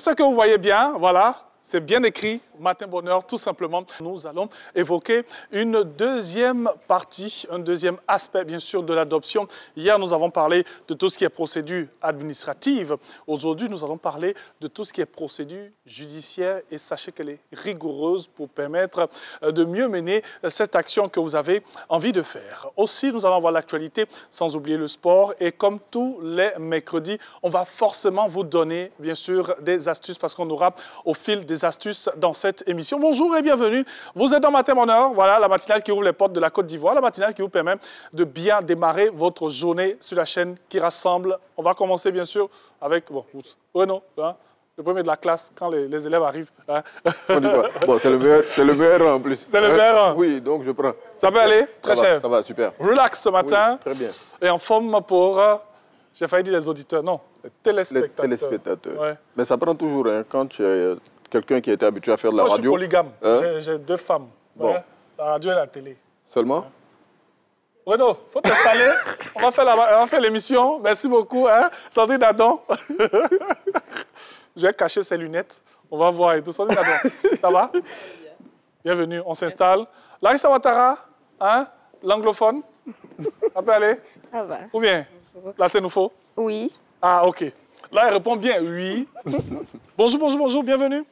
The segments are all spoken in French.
J'espère que vous voyez bien, voilà. C'est bien écrit, Matin Bonheur, tout simplement. Nous allons évoquer une deuxième partie, un deuxième aspect, bien sûr, de l'adoption. Hier, nous avons parlé de tout ce qui est procédure administrative. Aujourd'hui, nous allons parler de tout ce qui est procédure judiciaire. Et sachez qu'elle est rigoureuse pour permettre de mieux mener cette action que vous avez envie de faire. Aussi, nous allons voir l'actualité, sans oublier le sport. Et comme tous les mercredis, on va forcément vous donner, bien sûr, des astuces parce qu'on aura au fil des astuces dans cette émission. Bonjour et bienvenue. Vous êtes dans Matin Bonheur, voilà la matinale qui ouvre les portes de la Côte d'Ivoire, la matinale qui vous permet de bien démarrer votre journée sur la chaîne qui rassemble. On va commencer bien sûr avec Renaud, hein, le premier de la classe quand les élèves arrivent. Hein. On y va. Bon, c'est le meilleur en plus. C'est le meilleur. Oui, donc je prends. Ça peut aller, très cher. Ça va, super. Relax ce matin. Oui, très bien. Et en forme pour, j'ai failli dire les auditeurs, non, les téléspectateurs. Les téléspectateurs. Ouais. Mais ça prend toujours, hein, quand tu es quelqu'un qui était habitué à faire de la radio. radio. Moi, je suis polygame. Hein? J'ai 2 femmes. Bon. Ouais, la radio et la télé. Seulement? Renaud, il faut t'installer. On va faire l'émission. Merci beaucoup. Hein? Sandrine Adon. Je vais cacher ses lunettes. On va voir et tout. Sandrine Adon, ça va? Bienvenue. On s'installe. Larissa Ouattara, hein? L'anglophone. Ça peut aller? Ça va. Ou bien? Là, c'est nous faux? Oui. Ah, OK. Là, elle répond bien. Oui. Bonjour, bonjour, bonjour. Bienvenue.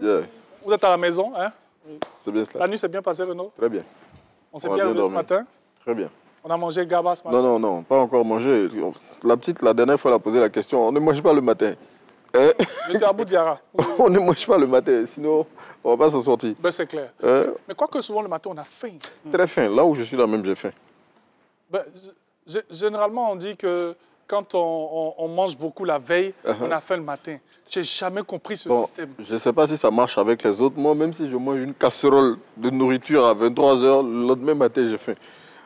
Yeah. Vous êtes à la maison, hein? C'est bien cela. La nuit s'est bien passée, Renaud? Très bien. On s'est bien levé ce matin? Très bien. On a mangé gaba ce matin? Non, non, non, pas encore mangé. La petite, la dernière fois, elle a posé la question. On ne mange pas le matin. Hein? Monsieur Abou Diara. On ne mange pas le matin, sinon on ne va pas s'en sortir. Ben, c'est clair. Hein? Mais quoique souvent le matin, on a faim. Très faim. Là où je suis là même, j'ai faim. Ben, généralement, on dit que quand on mange beaucoup la veille, on a faim le matin. Je n'ai jamais compris ce système. Je ne sais pas si ça marche avec les autres. Moi, même si je mange une casserole de nourriture à 23 h, le lendemain matin, j'ai faim.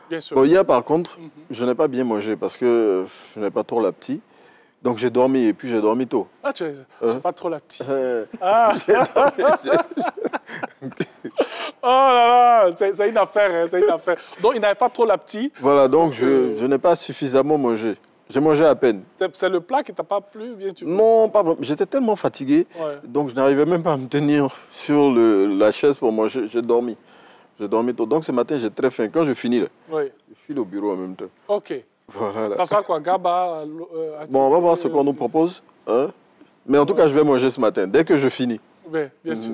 Bien sûr. Bon, hier, par contre, je n'ai pas bien mangé parce que je n'ai pas trop l'appétit. Donc, j'ai dormi et puis j'ai dormi tôt. Ah, tu n'es pas trop la petite. Ah. Oh là là, c'est une affaire, hein, c'est une affaire. Donc, il n'avait pas trop l'appétit. Voilà, donc je n'ai pas suffisamment mangé. J'ai mangé à peine. C'est le plat qui t'a pas plu, bien tu veux? Non, pas vraiment. J'étais tellement fatigué, donc je n'arrivais même pas à me tenir sur la chaise pour manger. J'ai dormi. J'ai dormi tôt. Donc ce matin, j'ai très faim. Quand je finis, je file au bureau en même temps. OK. Voilà. Ça sera quoi, gaba? Bon, on va voir ce qu'on nous propose. Hein? Mais en tout cas, je vais manger ce matin, dès que je finis. Bien sûr.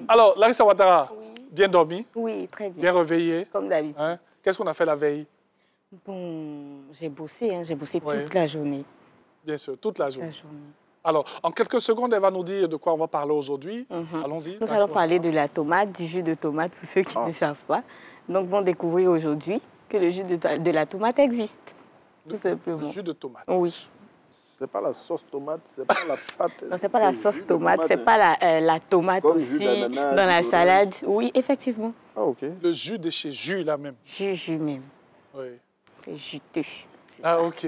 Alors, Larissa Ouattara, bien dormi? Oui, très bien. Bien réveillé? Comme d'habitude. Hein? Qu'est-ce qu'on a fait la veille? Bon, j'ai bossé toute la journée. Bien sûr, toute la journée. Alors, en quelques secondes, elle va nous dire de quoi on va parler aujourd'hui. Allons-y. Nous allons parler de la tomate, du jus de tomate, pour ceux qui ne savent pas. Donc, vont découvrir aujourd'hui que le jus de la tomate existe, tout simplement. Le jus de tomate? Oui. C'est pas la sauce tomate, c'est pas la pâte. Non, c'est pas la sauce tomate, c'est pas la tomate aussi dans la salade. Oui, effectivement. Ah, OK. Le jus de chez Jus, là même? Jus même. Oui. C'est juteux. Ah, OK.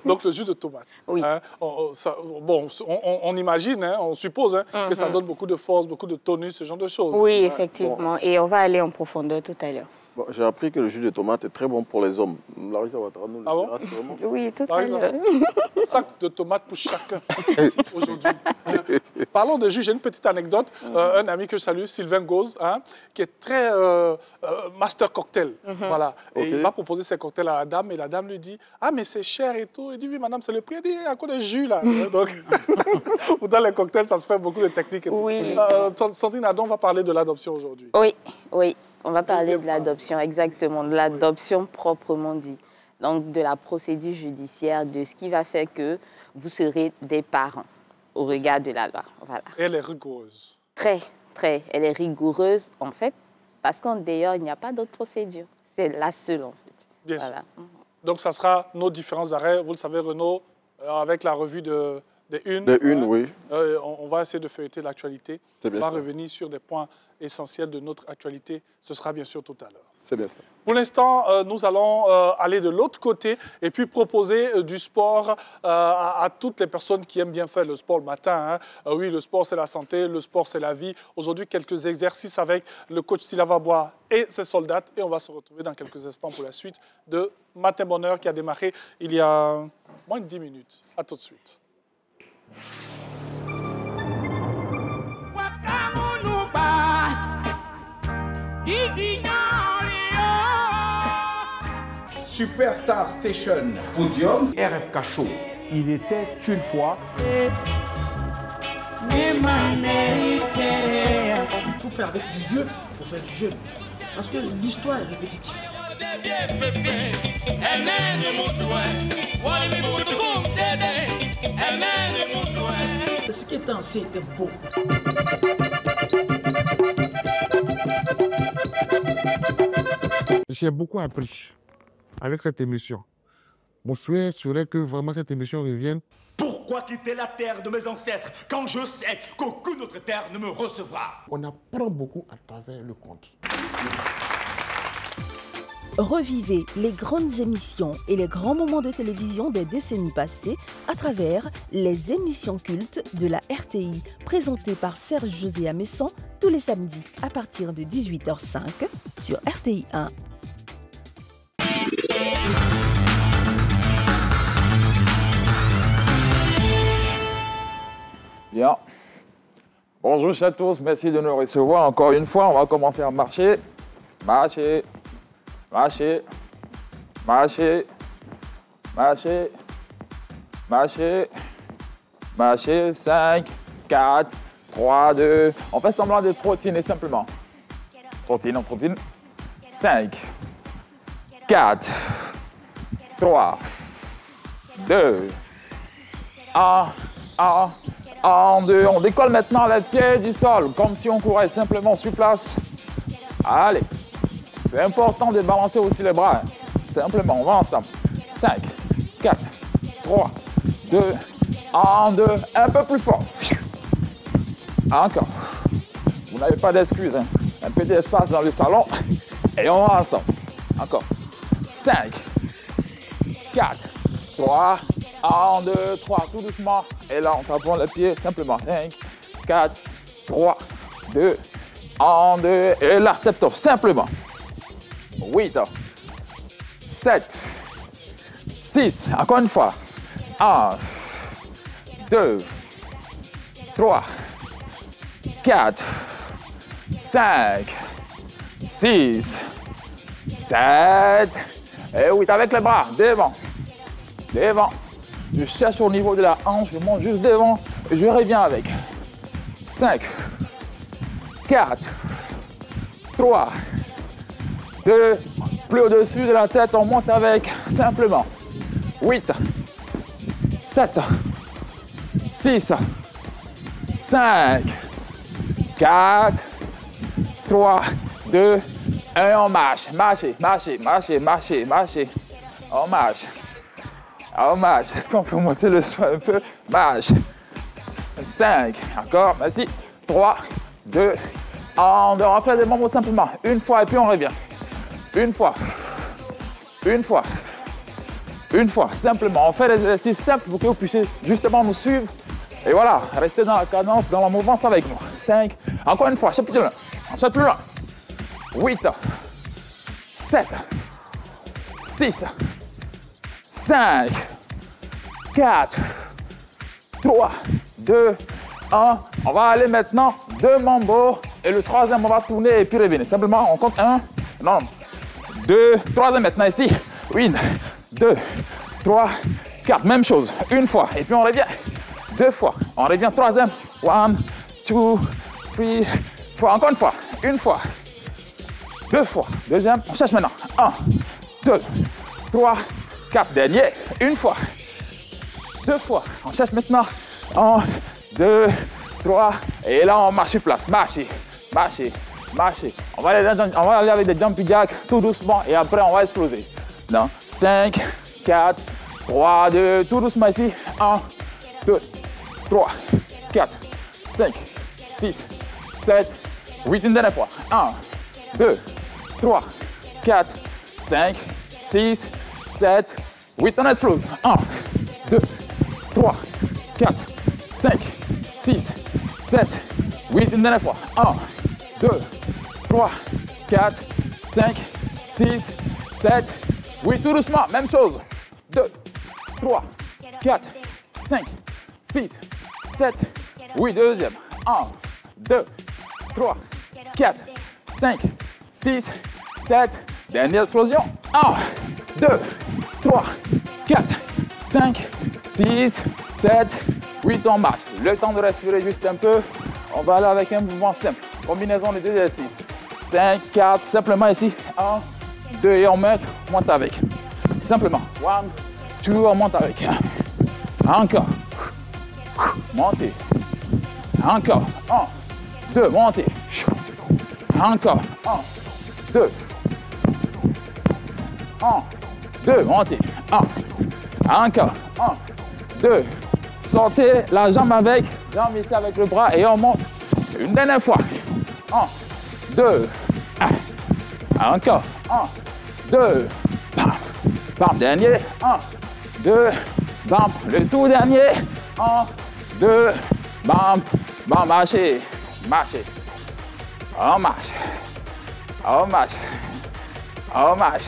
Donc, le jus de tomate. Oui. Hein, on imagine, hein, on suppose que ça donne beaucoup de force, beaucoup de tonus, ce genre de choses. Oui, effectivement. Bon. Et on va aller en profondeur tout à l'heure. Bon, j'ai appris que le jus de tomate est très bon pour les hommes. Larissa Ouattara nous le dira sûrement. Oui, tout à l'heure. Sac de tomates pour chacun ici aujourd'hui. Parlons de jus, j'ai une petite anecdote. Un ami que je salue, Sylvain Gauze, hein, qui est très master cocktail. Voilà. Et il va proposer ses cocktails à la dame et la dame lui dit « Ah, mais c'est cher et tout. » Il dit « Oui, madame, c'est le prix. » Il dit « À cause de jus, là. » Donc, dans les cocktails, ça se fait beaucoup de techniques et tout. Sandrine Adon va parler de l'adoption aujourd'hui. Oui, oui. On va parler de l'adoption, exactement, de l'adoption proprement dit. Donc, de la procédure judiciaire, de ce qui va faire que vous serez des parents au regard de la loi. Voilà. Et elle est rigoureuse. Très, très. Elle est rigoureuse, en fait, parce qu'en dehors, il n'y a pas d'autre procédure. C'est la seule, en fait. Bien sûr. Donc, ça sera nos différents arrêts. Vous le savez, Renaud, avec la revue des unes. Des unes, oui. On va essayer de feuilleter l'actualité. On va revenir sur des points essentiels de notre actualité. Ce sera bien sûr tout à l'heure. C'est bien ça. Pour l'instant, nous allons aller de l'autre côté et puis proposer du sport à toutes les personnes qui aiment bien faire le sport le matin. Hein. Oui, le sport, c'est la santé, le sport, c'est la vie. Aujourd'hui, quelques exercices avec le coach Silava Bois et ses soldats. Et on va se retrouver dans quelques instants pour la suite de Matin Bonheur qui a démarré il y a moins de 10 minutes. À tout de suite. Superstar Station, Podium, RFK Show. Il était une fois. Il faut faire avec du vieux pour faire du jeune. Parce que l'histoire est répétitive. Ce qui était ancien était beau. J'ai beaucoup appris avec cette émission. Mon souhait serait que vraiment cette émission revienne. Pourquoi quitter la terre de mes ancêtres quand je sais qu'aucune autre terre ne me recevra? On apprend beaucoup à travers le conte. Revivez les grandes émissions et les grands moments de télévision des décennies passées à travers les émissions cultes de la RTI, présentées par Serge-José Amesson tous les samedis à partir de 18h05 sur RTI 1. Bien. Bonjour à tous, merci de nous recevoir encore une fois. On va commencer à marcher. Marcher. Marcher. Marcher. Marcher. Marcher. Marcher. 5, 4, 3, 2. On fait semblant de trottiner simplement. Trottine, on trottine. 5, 4, 3, 2, 1, 2. On décolle maintenant les pieds du sol, comme si on courait simplement sur place. Allez. C'est important de balancer aussi les bras. Simplement, on va ensemble. 5, 4, 3, 2, 1, 2. Un peu plus fort. Encore. Vous n'avez pas d'excuses. Hein. Un peu d'espace dans le salon. Et on va ensemble. Encore. 5, 4, 3, 1, 2, 3. Tout doucement. Et là, on tape les pieds simplement. 5, 4, 3, 2, 1, 2. Et là, step top. Simplement. 8, 7, 6, encore une fois. 1, 2, 3, 4, 5, 6, 7. Et 8 avec les bras, devant. Devant. Je cherche au niveau de la hanche, je monte juste devant et je reviens avec. 5, 4, 3, 2, plus au-dessus de la tête, on monte avec simplement 8, 7, 6, 5, 4, 3, 2, 1, on marche, marcher, marcher, marcher, marcher, marcher, on marche, on marche, est-ce qu'on peut monter le son un peu? Marche, 5, encore, merci, 3, 2, 1, on fait des membres simplement, une fois et puis on revient. Une fois, une fois, une fois, simplement. On fait des exercices simples pour que vous puissiez justement nous suivre. Et voilà, restez dans la cadence, dans la mouvance avec nous. 5, encore une fois, chapitre plus loin. Chapitre plus loin. 8, 7, 6, 5, 4, 3, 2, 1. On va aller maintenant 2 mambo. Et le troisième, on va tourner et puis revenir. Simplement, on compte 1, non. 2, troisième maintenant ici. 1, 2, 3, 4. Même chose. Une fois. Et puis on revient 2 fois. On revient troisième. 1, 2, 3, 4. Encore une fois. Une fois. 2 fois. Deuxième. On cherche maintenant. 1, 2, 3, 4. Dernier. Une fois. 2 fois. On cherche maintenant. 1, 2, 3. Et là, on marche sur place. Marcher. Marcher. Marcher. On va aller avec des jumping jacks tout doucement et après on va exploser. Non. 5, 4, 3, 2, tout doucement ici. 1, 2, 3, 4, 5, 6, 7, 8, une dernière fois. 1, 2, 3, 4, 5, 6, 7, 8, on explose. 1, 2, 3, 4, 5, 6, 7, 8, une dernière fois. 1, 2, 3, 4, 5, 6, 7, 8, tout doucement, même chose. 2, 3, 4, 5, 6, 7, oui, deuxième. 1, 2, 3, 4, 5, 6, 7. Dernière explosion. 1, 2, 3, 4, 5, 6, 7, 8, on marche. Le temps de respirer juste un peu. On va aller avec un mouvement simple. Combinaison des deux exercices. 5, 4, simplement ici. 1, 2 et on monte avec. Simplement. 1, 2, on monte avec. Encore. Montez. Encore. 1, 2, montez. Encore. 1, 2. 1, 2, montez. 1. Encore. 1, 2. Sortez la jambe avec. Jambe ici avec le bras et on monte. Une dernière fois. 1, 2. Encore. 1, 2. Bam. Bam. Dernier. 1, 2. Bam. Le tout dernier. 1, 2. Bam. Bam. Marchez. Marchez. On marche. On marche. On marche.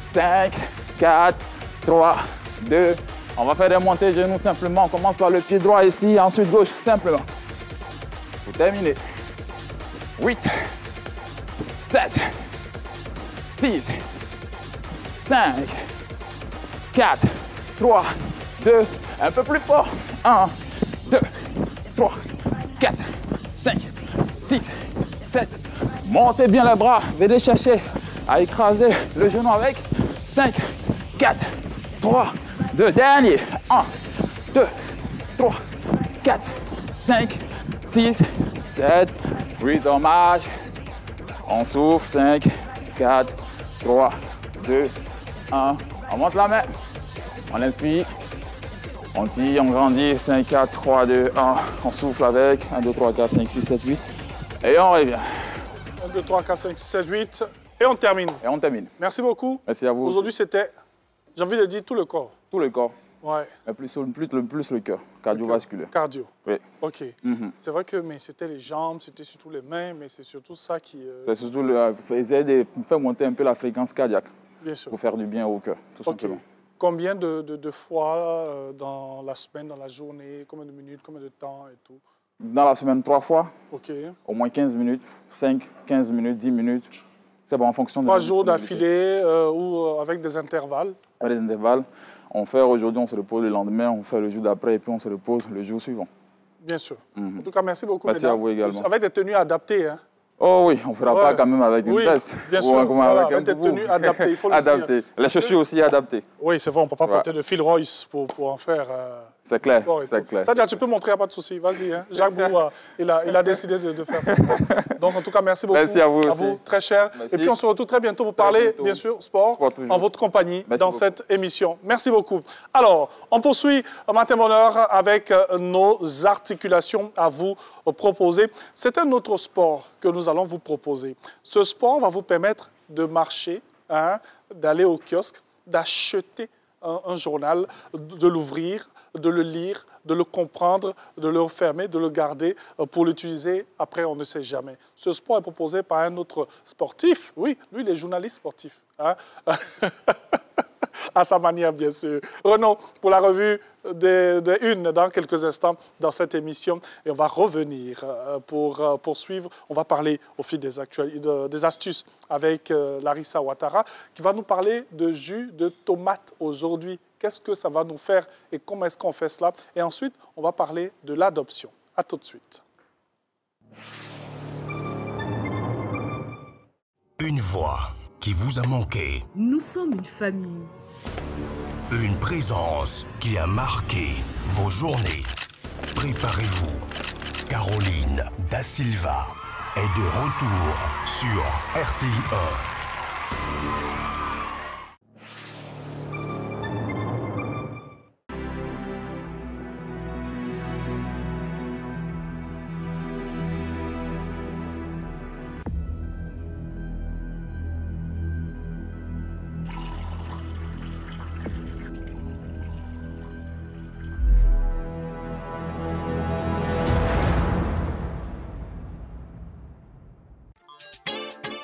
5, 4, 3, 2. On va faire des montées genoux simplement. On commence par le pied droit ici, ensuite gauche, simplement. Pour terminer. 8, 7, 6, 5, 4, 3, 2. Un peu plus fort. 1, 2, 3, 4, 5, 6, 7. Montez bien les bras. Venez chercher à écraser le genou avec. 5, 4, 3, 2. Dernier. 1, 2, 3, 4, 5, 6, 7, 8. On marche. On souffle. 5, 4, 3, 2, 1. On monte la main. On inspire. On tire, on grandit. 5, 4, 3, 2, 1. On souffle avec. 1, 2, 3, 4, 5, 6, 7, 8. Et on revient. 1, 2, 3, 4, 5, 6, 7, 8. Et on termine. Et on termine. Merci beaucoup. Merci à vous. Aujourd'hui, c'était, j'ai envie de dire, tout le corps. Tout le corps. Ouais. Mais plus le cœur. Cardiovasculaire. Cardio. Oui. OK. C'est vrai que c'était les jambes, c'était surtout les mains, mais c'est surtout ça qui... C'est surtout faire monter un peu la fréquence cardiaque. Bien sûr. Pour faire du bien au cœur, tout simplement. Combien de fois dans la semaine, dans la journée, combien de minutes, combien de temps et tout? Dans la semaine, 3 fois. OK. Au moins 15 minutes, 5, 15 minutes, 10 minutes. C'est bon en fonction de... 3 jours d'affilée ou avec des intervalles? Avec des intervalles. On fait aujourd'hui, on se repose le lendemain, on fait le jour d'après et puis on se repose le jour suivant. Bien sûr. En tout cas, merci beaucoup. Merci à vous également. Avec des tenues adaptées, hein? Oh oui, on ne fera pas quand même avec une veste. Bien sûr, avec des tenues adaptées, il faut le dire. Les chaussures aussi adaptées. Oui, c'est vrai, on ne peut pas porter de fil Royce pour en faire... c'est clair, c'est clair. Ça, tu peux montrer, il n'y a pas de souci, vas-y. Hein. Jacques Bou, il a décidé de faire ça. Donc, en tout cas, merci beaucoup. Merci à vous aussi. À vous, très cher. Merci. Et puis, on se retrouve très bientôt pour parler, bien sûr, sport en votre compagnie, dans cette émission. Merci beaucoup. Alors, on poursuit Matin Bonheur avec nos articulations à vous proposer. C'est un autre sport que nous allons vous proposer. Ce sport va vous permettre de marcher, hein, d'aller au kiosque, d'acheter un journal, de l'ouvrir, de le lire, de le comprendre, de le refermer, de le garder pour l'utiliser. Après, on ne sait jamais. Ce sport est proposé par un autre sportif. Oui, lui, il est journaliste sportif. Hein? À sa manière, bien sûr. Renaud, pour la revue des Unes dans quelques instants dans cette émission. Et on va revenir pour poursuivre. On va parler au fil des astuces avec Larissa Ouattara qui va nous parler de jus de tomate aujourd'hui. Qu'est-ce que ça va nous faire et comment est-ce qu'on fait cela? Et ensuite, on va parler de l'adoption. À tout de suite. Une voix qui vous a manqué. Nous sommes une famille. Une présence qui a marqué vos journées. Préparez-vous. Caroline Da Silva est de retour sur RTI 1.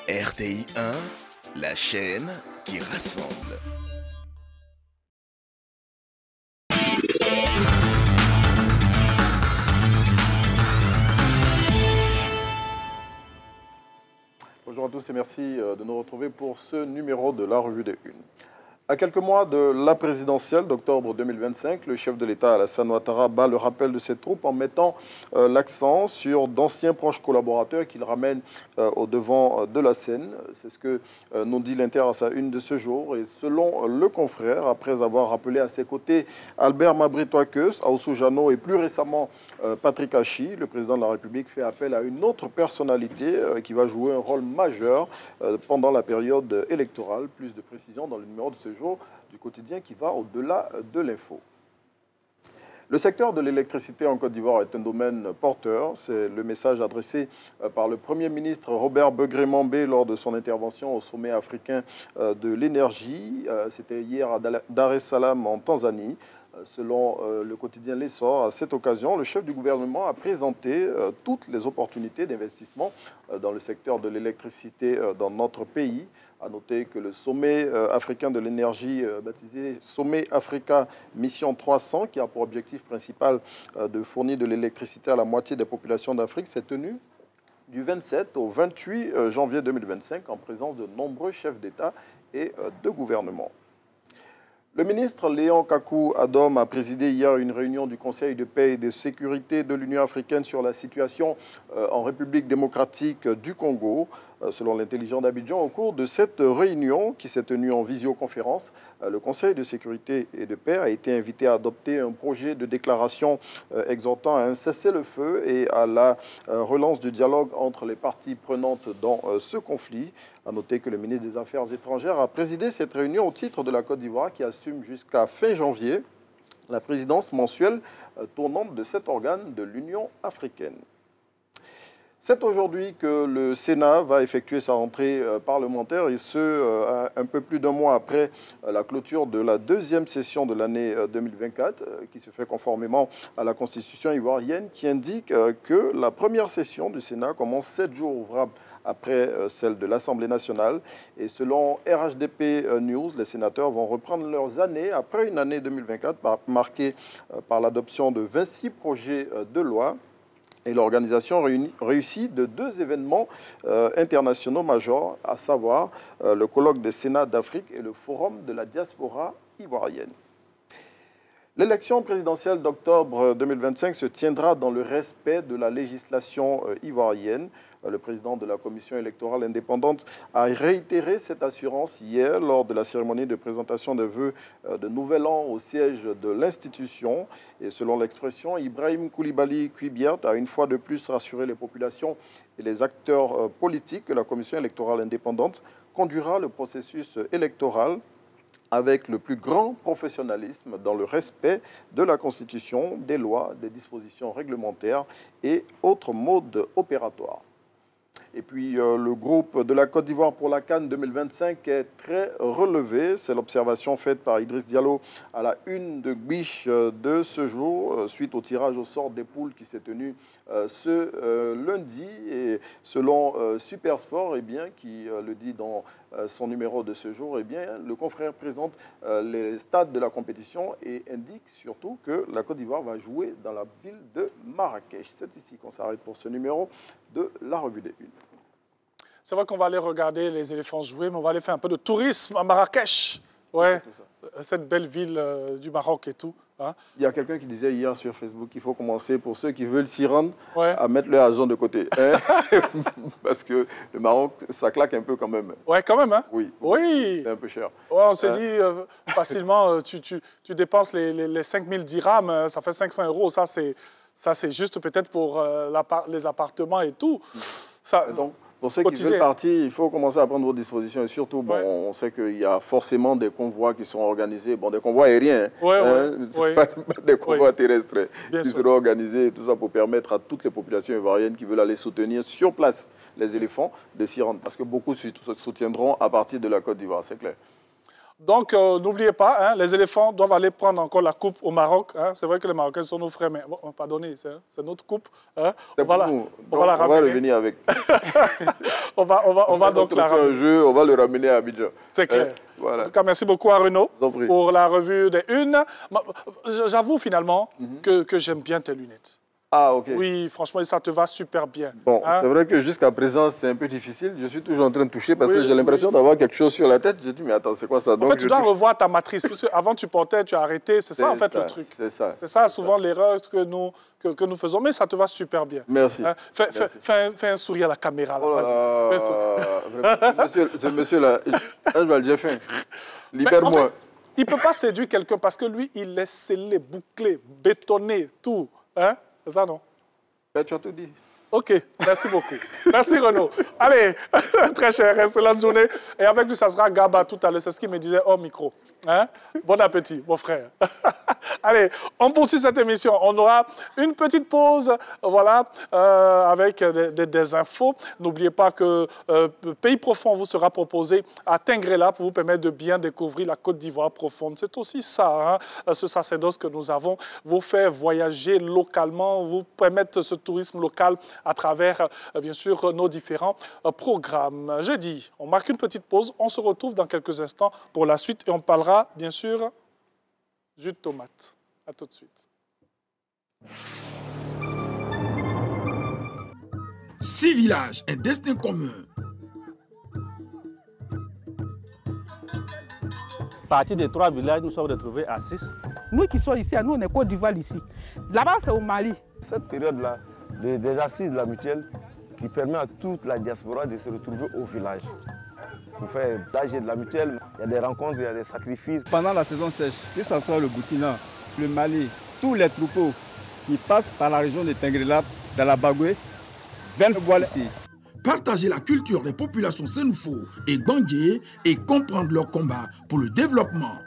RTI 1, la chaîne qui rassemble. Bonjour à tous et merci de nous retrouver pour ce numéro de la Revue des Unes. À quelques mois de la présidentielle d'octobre 2025, le chef de l'État, Alassane Ouattara, bat le rappel de ses troupes en mettant l'accent sur d'anciens proches collaborateurs qu'il ramène au devant de la scène. C'est ce que nous dit l'Inter à sa une de ce jour. Et selon le confrère, après avoir rappelé à ses côtés Albert Mabry-Touakeus, Aoussou Jano et plus récemment Patrick Hachi, le président de la République fait appel à une autre personnalité qui va jouer un rôle majeur pendant la période électorale. Plus de précisions dans le numéro de ce jour du quotidien qui va au-delà de l'info. Le secteur de l'électricité en Côte d'Ivoire est un domaine porteur. C'est le message adressé par le Premier ministre Robert Begré-Mambé lors de son intervention au sommet africain de l'énergie. C'était hier à Dar es Salaam en Tanzanie. Selon le quotidien L'Essor, à cette occasion, le chef du gouvernement a présenté toutes les opportunités d'investissement dans le secteur de l'électricité dans notre pays. À noter que le sommet africain de l'énergie, baptisé Sommet Africa Mission 300, qui a pour objectif principal de fournir de l'électricité à la moitié des populations d'Afrique, s'est tenu du 27 au 28 janvier 2025 en présence de nombreux chefs d'État et de gouvernement. Le ministre Léon Kakou Adom a présidé hier une réunion du Conseil de paix et de sécurité de l'Union africaine sur la situation en République démocratique du Congo. Selon l'intelligent d'Abidjan, au cours de cette réunion qui s'est tenue en visioconférence, le Conseil de sécurité et de paix a été invité à adopter un projet de déclaration exhortant à un cessez-le-feu et à la relance du dialogue entre les parties prenantes dans ce conflit. À noter que le ministre des Affaires étrangères a présidé cette réunion au titre de la Côte d'Ivoire qui assume jusqu'à fin janvier la présidence mensuelle tournante de cet organe de l'Union africaine. C'est aujourd'hui que le Sénat va effectuer sa rentrée parlementaire et ce, un peu plus d'un mois après la clôture de la deuxième session de l'année 2024, qui se fait conformément à la Constitution ivoirienne, qui indique que la première session du Sénat commence 7 jours ouvrables après celle de l'Assemblée nationale. Et selon RHDP News, les sénateurs vont reprendre leurs années après une année 2024 marquée par l'adoption de 26 projets de loi. Et l'organisation réussit de 2 événements internationaux majeurs, à savoir le colloque des Sénats d'Afrique et le forum de la diaspora ivoirienne. L'élection présidentielle d'octobre 2025 se tiendra dans le respect de la législation ivoirienne. Le président de la commission électorale indépendante a réitéré cette assurance hier lors de la cérémonie de présentation des vœux de Nouvel An au siège de l'institution. Et selon l'expression, Ibrahim Koulibaly Kuibiart a une fois de plus rassuré les populations et les acteurs politiques que la commission électorale indépendante conduira le processus électoral avec le plus grand professionnalisme dans le respect de la Constitution, des lois, des dispositions réglementaires et autres modes opératoires. Et puis, le groupe de la Côte d'Ivoire pour la CAN 2025 est très relevé. C'est l'observation faite par Idriss Diallo à la une de Biche de ce jour, suite au tirage au sort des poules qui s'est tenu ce lundi. Et selon Supersport, eh bien, qui le dit dans son numéro de ce jour, eh bien, le confrère présente les stades de la compétition et indique surtout que la Côte d'Ivoire va jouer dans la ville de Marrakech. C'est ici qu'on s'arrête pour ce numéro de la Revue des Unes. C'est vrai qu'on va aller regarder les éléphants jouer, mais on va aller faire un peu de tourisme à Marrakech. Ouais, cette belle ville du Maroc et tout. Hein. Il y a quelqu'un qui disait hier sur Facebook qu'il faut commencer, pour ceux qui veulent s'y rendre, à mettre leur argent de côté. Hein. Parce que le Maroc, ça claque un peu quand même. Ouais, quand même. Hein. Oui. Oui. C'est un peu cher. Ouais, on s'est dit facilement, tu dépenses les 5000 dirhams, ça fait 500 €. Ça, c'est juste peut-être pour les appartements et tout. Ça, donc, pour ceux qui veulent partir, il faut commencer à prendre vos dispositions. Et surtout, bon, on sait qu'il y a forcément des convois qui sont organisés. Bon, des convois aériens, pas des convois terrestres qui seront organisés. Et tout ça pour permettre à toutes les populations ivoiriennes qui veulent aller soutenir sur place les éléphants de s'y rendre. Parce que beaucoup se soutiendront à partir de la Côte d'Ivoire, c'est clair. Donc, n'oubliez pas, hein, les éléphants doivent aller prendre encore la coupe au Maroc. Hein. C'est vrai que les Marocains sont nos frères, mais bon, pardonnez, c'est notre coupe. Hein. On va la ramener. On va revenir avec. on va donc la ramener. Un jeu, on va le ramener à Abidjan. C'est clair. Voilà. En tout cas, merci beaucoup à Renaud pour la revue des Unes. J'avoue finalement que j'aime bien tes lunettes. Ah, ok. Oui, franchement, ça te va super bien. Bon, hein? C'est vrai que jusqu'à présent, c'est un peu difficile. Je suis toujours en train de toucher parce que j'ai l'impression d'avoir quelque chose sur la tête. J'ai dit, mais attends, c'est quoi ça? Donc, en fait, tu dois revoir ta matrice. Parce qu'avant, tu portais, tu as arrêté. C'est ça, en fait, le truc. C'est ça. C'est ça, souvent, l'erreur que nous faisons. Mais ça te va super bien. Merci. Hein? Fais un sourire à la caméra. Là. Oh ce monsieur-là, je vais le dire fin. Libère-moi. Il ne peut pas séduire quelqu'un parce que lui, il est scellé, bouclé, bétonné, tout. Hein? C'est ça, non? Ben, tu as tout dit. OK, merci beaucoup. Merci Renaud. Allez, très cher, excellente journée. Et avec lui, ça sera Gaba tout à l'heure. C'est ce qu'il me disait hors micro. Hein? Bon appétit, mon frère. Allez, on poursuit cette émission. On aura une petite pause, voilà, avec des infos. N'oubliez pas que Pays Profond vous sera proposé à Tingrela pour vous permettre de bien découvrir la Côte d'Ivoire profonde. C'est aussi ça, hein, ce sacerdoce que nous avons, vous faire voyager localement, vous permettre ce tourisme local à travers, bien sûr, nos différents programmes. Jeudi, on marque une petite pause. On se retrouve dans quelques instants pour la suite et on parlera, bien sûr, jus de tomate. À tout de suite. 6 villages, un destin commun. À partir des 3 villages, nous sommes retrouvés à 6. Nous qui sommes ici, nous on est Côte d'Ivoire ici. Là-bas, c'est au Mali. Cette période-là, des assises de la mutuelle qui permet à toute la diaspora de se retrouver au village. Pour faire l'âge de la mutuelle, il y a des rencontres, il y a des sacrifices. Pendant la saison sèche, que ce soit le Burkina, le Mali, tous les troupeaux qui passent par la région de Tingrela, dans la Bagoué, viennent boire ici. Partager la culture des populations Sénoufo et Bandje et comprendre leur combat pour le développement.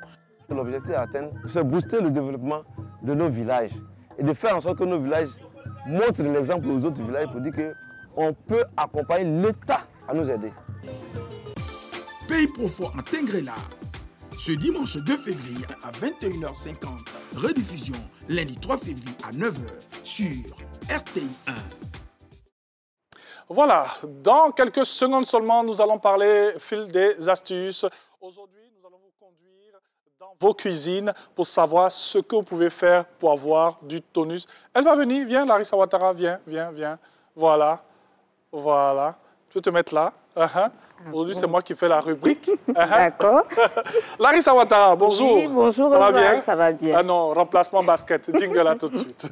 L'objectif à atteindre, c'est booster le développement de nos villages et de faire en sorte que nos villages montrent l'exemple aux autres villages pour dire qu'on peut accompagner l'État à nous aider. Pays Profond en Tingrela, ce dimanche 2 février à 21h50, rediffusion lundi 3 février à 9h sur RTI 1. Voilà, dans quelques secondes seulement, nous allons parler fil des astuces. Aujourd'hui, nous allons vous conduire dans vos cuisines pour savoir ce que vous pouvez faire pour avoir du tonus. Elle va venir, viens Larissa Ouattara, viens. Voilà. Tu peux te mettre là. Aujourd'hui, c'est moi qui fais la rubrique. D'accord. Larissa Ouattara, bonjour. Oui, bonjour. Ça va bien? Ça va bien. Ah non, remplacement basket. Jingle là tout de suite.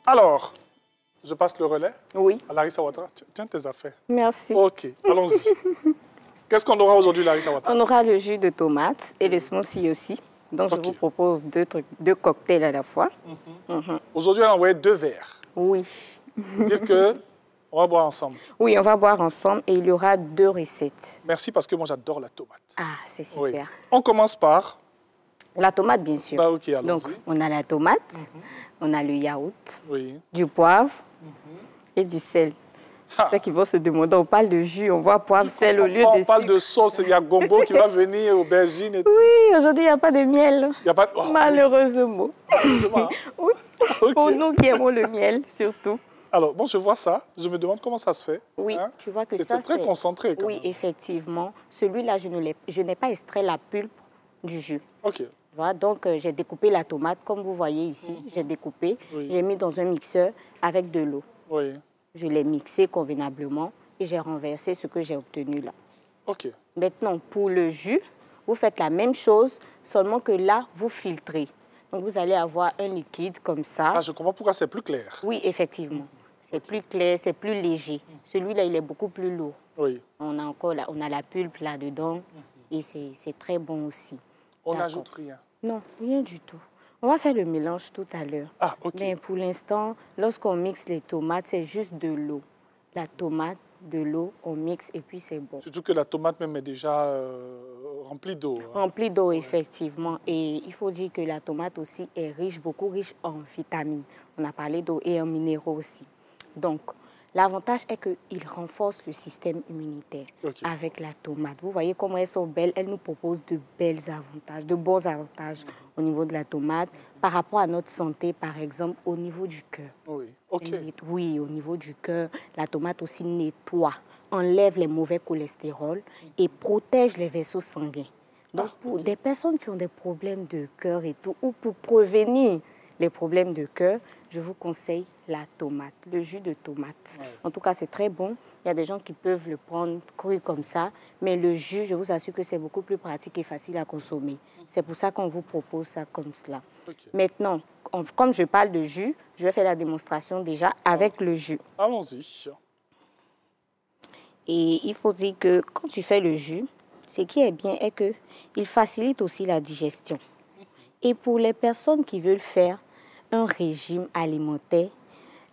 Alors, je passe le relais. Oui. À Larissa Ouattara. Tiens tes affaires. Merci. OK, allons-y. Qu'est-ce qu'on aura aujourd'hui, Larissa Ouattara? On aura le jus de tomate et le smoothie aussi. Donc, je vous propose deux cocktails à la fois. Aujourd'hui, on a envoyé 2 verres. Oui. Dire que on va boire ensemble. Oui, on va boire ensemble et il y aura 2 recettes. Merci parce que moi, j'adore la tomate. Ah, c'est super. Oui. On commence par... La tomate, bien sûr. Bah, OK, allons-y. Donc, on a la tomate, on a le yaourt, oui, du poivre et du sel. Ceux qui vont se demander, on parle de jus, on voit poivre, sel au lieu de sucre. On parle de sauce, il y a gombo qui va venir, aubergine et tout. Oui, aujourd'hui, il n'y a pas de miel. Il n'y a pas de... Malheureusement. Oui. Okay. Pour nous qui aimons le miel, surtout. Alors, bon, je vois ça. Je me demande comment ça se fait. Oui, hein? Tu vois que ça, c'est très concentré. Quand oui, même. effectivement. Celui-là, je n'ai pas extrait la pulpe du jus. OK. Voilà, donc, j'ai découpé la tomate, comme vous voyez ici. J'ai découpé, j'ai mis dans un mixeur avec de l'eau. Oui. Je l'ai mixé convenablement et j'ai renversé ce que j'ai obtenu là. OK. Maintenant, pour le jus, vous faites la même chose, seulement que là, vous filtrez. Donc, vous allez avoir un liquide comme ça. Ah, je comprends pourquoi c'est plus clair. Oui, effectivement. C'est plus clair, c'est plus léger. Celui-là, il est beaucoup plus lourd. Oui. On a la pulpe là-dedans et c'est très bon aussi. On n'ajoute rien? Non, rien du tout. On va faire le mélange tout à l'heure. Ah, OK. Mais pour l'instant, lorsqu'on mixe les tomates, c'est juste de l'eau. La tomate, de l'eau, on mixe et puis c'est bon. Surtout que la tomate même est déjà remplie d'eau. Hein. Remplie d'eau, effectivement. Et il faut dire que la tomate aussi est beaucoup riche en vitamines. On a parlé d'eau et en minéraux aussi. Donc, l'avantage est qu'il renforce le système immunitaire avec la tomate. Vous voyez comment elles sont belles. Elles nous proposent de bons avantages au niveau de la tomate par rapport à notre santé, par exemple, au niveau du cœur. Oui, OK. Oui, au niveau du cœur, la tomate aussi nettoie. enlève les mauvais cholestérol et protège les vaisseaux sanguins. Donc, pour des personnes qui ont des problèmes de cœur et tout, ou pour prévenir les problèmes de cœur, je vous conseille la tomate, le jus de tomate. Ouais. En tout cas, c'est très bon. Il y a des gens qui peuvent le prendre cru comme ça, mais le jus, je vous assure que c'est beaucoup plus pratique et facile à consommer. C'est pour ça qu'on vous propose ça comme cela. Okay. Maintenant, comme je parle de jus, je vais faire la démonstration déjà avec le jus. Allons-y. Et il faut dire que quand tu fais le jus, ce qui est bien est qu'il facilite aussi la digestion. Et pour les personnes qui veulent faire un régime alimentaire,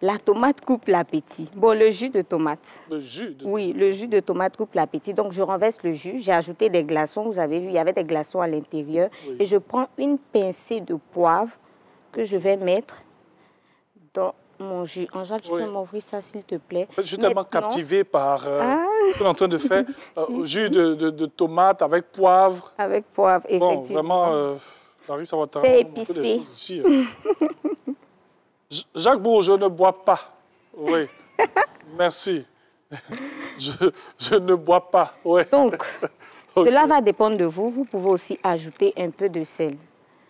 la tomate coupe l'appétit. Bon, le jus de tomate. Le jus de... Oui, le jus de tomate coupe l'appétit. Donc, je renverse le jus. J'ai ajouté des glaçons. Vous avez vu, il y avait des glaçons à l'intérieur. Oui. Et je prends une pincée de poivre que je vais mettre dans mon jus. Angèle, tu peux m'ouvrir ça, s'il te plaît? Je suis tellement captivée par ce qu'on est en train de faire. Jus de tomate avec poivre. Avec poivre, effectivement. Bon, vraiment, ça va c'est épicé. Ici, Jacques Bourg, je ne bois pas. Oui, merci. Je ne bois pas. Oui. Donc, cela va dépendre de vous. Vous pouvez aussi ajouter un peu de sel.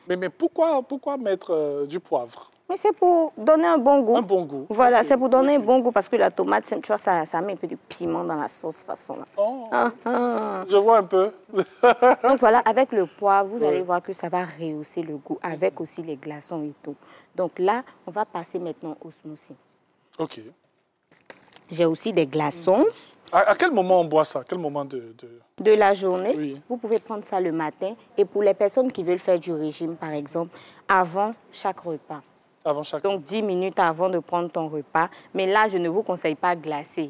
Mais pourquoi mettre du poivre? Mais c'est pour donner un bon goût. Un bon goût. Voilà, c'est pour donner un bon goût parce que la tomate, tu vois, ça met un peu de piment dans la sauce façon là. Oh. Je vois un peu. Donc voilà, avec le poivre, vous allez voir que ça va rehausser le goût avec aussi les glaçons et tout. Donc là, on va passer maintenant au smoothie. OK. J'ai aussi des glaçons. À quel moment on boit ça? À quel moment de la journée? Oui. Vous pouvez prendre ça le matin. Et pour les personnes qui veulent faire du régime, par exemple, avant chaque repas. Donc 10 minutes avant de prendre ton repas. Mais là, je ne vous conseille pas glacé.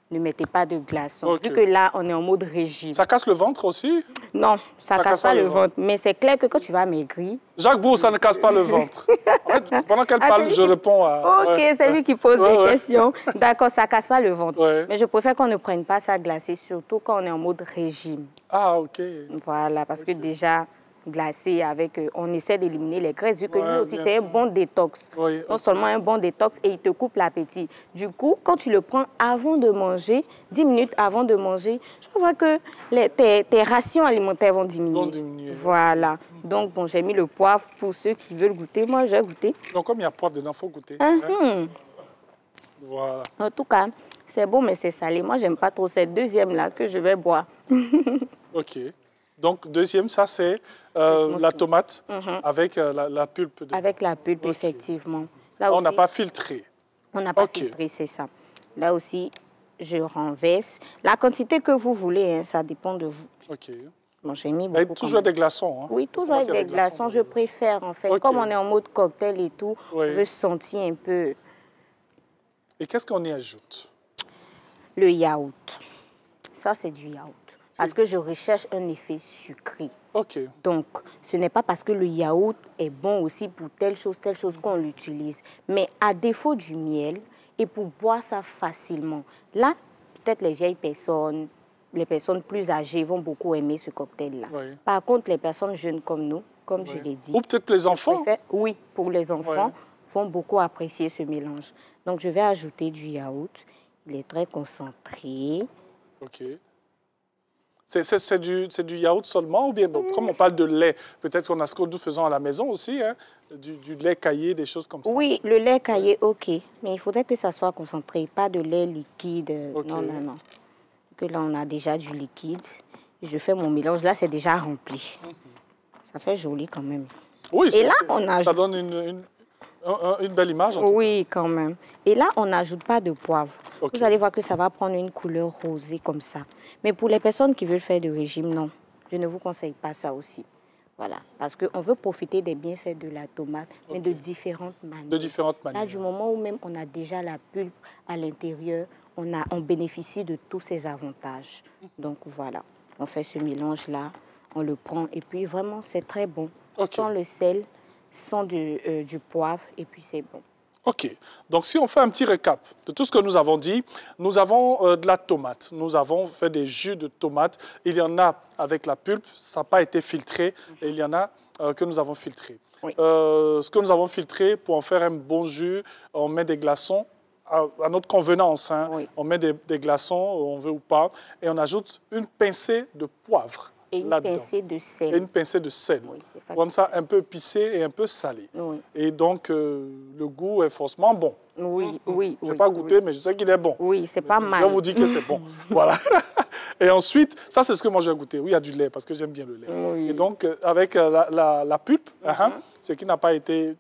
Ne mettez pas de glaçons. Okay. Vu que là, on est en mode régime. Ça casse le ventre aussi? Non, ça ne casse pas le ventre. Mais c'est clair que quand tu vas maigrir... Jacques Bourg, ça ne casse pas le ventre. En fait, pendant qu'elle parle, je réponds à... OK, c'est lui qui pose des questions. D'accord, ça ne casse pas le ventre. Mais je préfère qu'on ne prenne pas ça glacé, surtout quand on est en mode régime. Ah, OK. Voilà, parce que déjà... glacé avec... on essaie d'éliminer les graisses, vu que lui aussi, c'est un bon détox. Oui, non seulement un bon détox, et il te coupe l'appétit. Du coup, quand tu le prends avant de manger, 10 minutes avant de manger, je vois que tes rations alimentaires vont diminuer. Voilà. Donc, bon, j'ai mis le poivre pour ceux qui veulent goûter. Moi, j'ai goûté. Donc, comme il y a poivre dedans, il faut goûter. Voilà. En tout cas, c'est bon, mais c'est salé. Moi, j'aime pas trop cette deuxième-là que je vais boire. OK. Donc, deuxième, ça, c'est la tomate avec la pulpe. Avec la pulpe, effectivement. Là on n'a pas filtré. On n'a pas filtré, c'est ça. Là aussi, je renverse. La quantité que vous voulez, hein, ça dépend de vous. OK. Bon, j'ai mis beaucoup. Toujours avec des glaçons. Hein. Oui, toujours avec des glaçons. Je préfère, en fait. Comme on est en mode cocktail et tout, on veut sentir un peu... Et qu'est-ce qu'on y ajoute? Le yaourt. Ça, c'est du yaourt. Parce que je recherche un effet sucré. OK. Donc, ce n'est pas parce que le yaourt est bon aussi pour telle chose qu'on l'utilise. Mais à défaut du miel, et pour boire ça facilement, là, peut-être les vieilles personnes, les personnes plus âgées vont beaucoup aimer ce cocktail-là. Oui. Par contre, les personnes jeunes comme nous, comme je l'ai dit... Ou peut-être les enfants. Oui, pour les enfants, vont beaucoup apprécier ce mélange. Donc, je vais ajouter du yaourt. Il est très concentré. OK. C'est du yaourt seulement ou bien, bon, comme on parle de lait, peut-être qu'on a ce que nous faisons à la maison aussi, hein, du lait caillé, des choses comme ça. Oui, le lait caillé, OK. Mais il faudrait que ça soit concentré, pas de lait liquide. Okay. Non, non, non. Que là, on a déjà du liquide. Je fais mon mélange. Là, c'est déjà rempli. Ça fait joli quand même. Oui, et là, on ajoute... ça donne une belle image. Oui, quand même. Et là, on n'ajoute pas de poivre. Okay. Vous allez voir que ça va prendre une couleur rosée comme ça. Mais pour les personnes qui veulent faire du régime, non. Je ne vous conseille pas ça aussi. Voilà. Parce qu'on veut profiter des bienfaits de la tomate, mais de différentes manières. De différentes manières. Là, du moment où même on a déjà la pulpe à l'intérieur, on bénéficie de tous ces avantages. Donc, voilà. On fait ce mélange-là, on le prend. Et puis, vraiment, c'est très bon. Okay. Sans le sel, sans du poivre, et puis c'est bon. OK. Donc, si on fait un petit récap de tout ce que nous avons dit, nous avons de la tomate. Nous avons fait des jus de tomate. Il y en a avec la pulpe, ça n'a pas été filtré. Et il y en a que nous avons filtré. Oui. Ce que nous avons filtré, pour en faire un bon jus, on met des glaçons. à notre convenance. Hein. Oui. On met des glaçons, on veut ou pas, et on ajoute une pincée de poivre. Et une pincée de sel. Et une pincée de sel. Oui, comme ça, un peu épicé et un peu salé. Oui. Et donc, le goût est forcément bon. Oui, oui. Je n'ai pas goûté, mais je sais qu'il est bon. Oui, c'est pas mal. Je vous dis que c'est bon. Voilà. Et ensuite, ça, c'est ce que moi j'ai goûté. Oui, il y a du lait, parce que j'aime bien le lait. Oui. Et donc, avec la pulpe, ce qui n'a pas été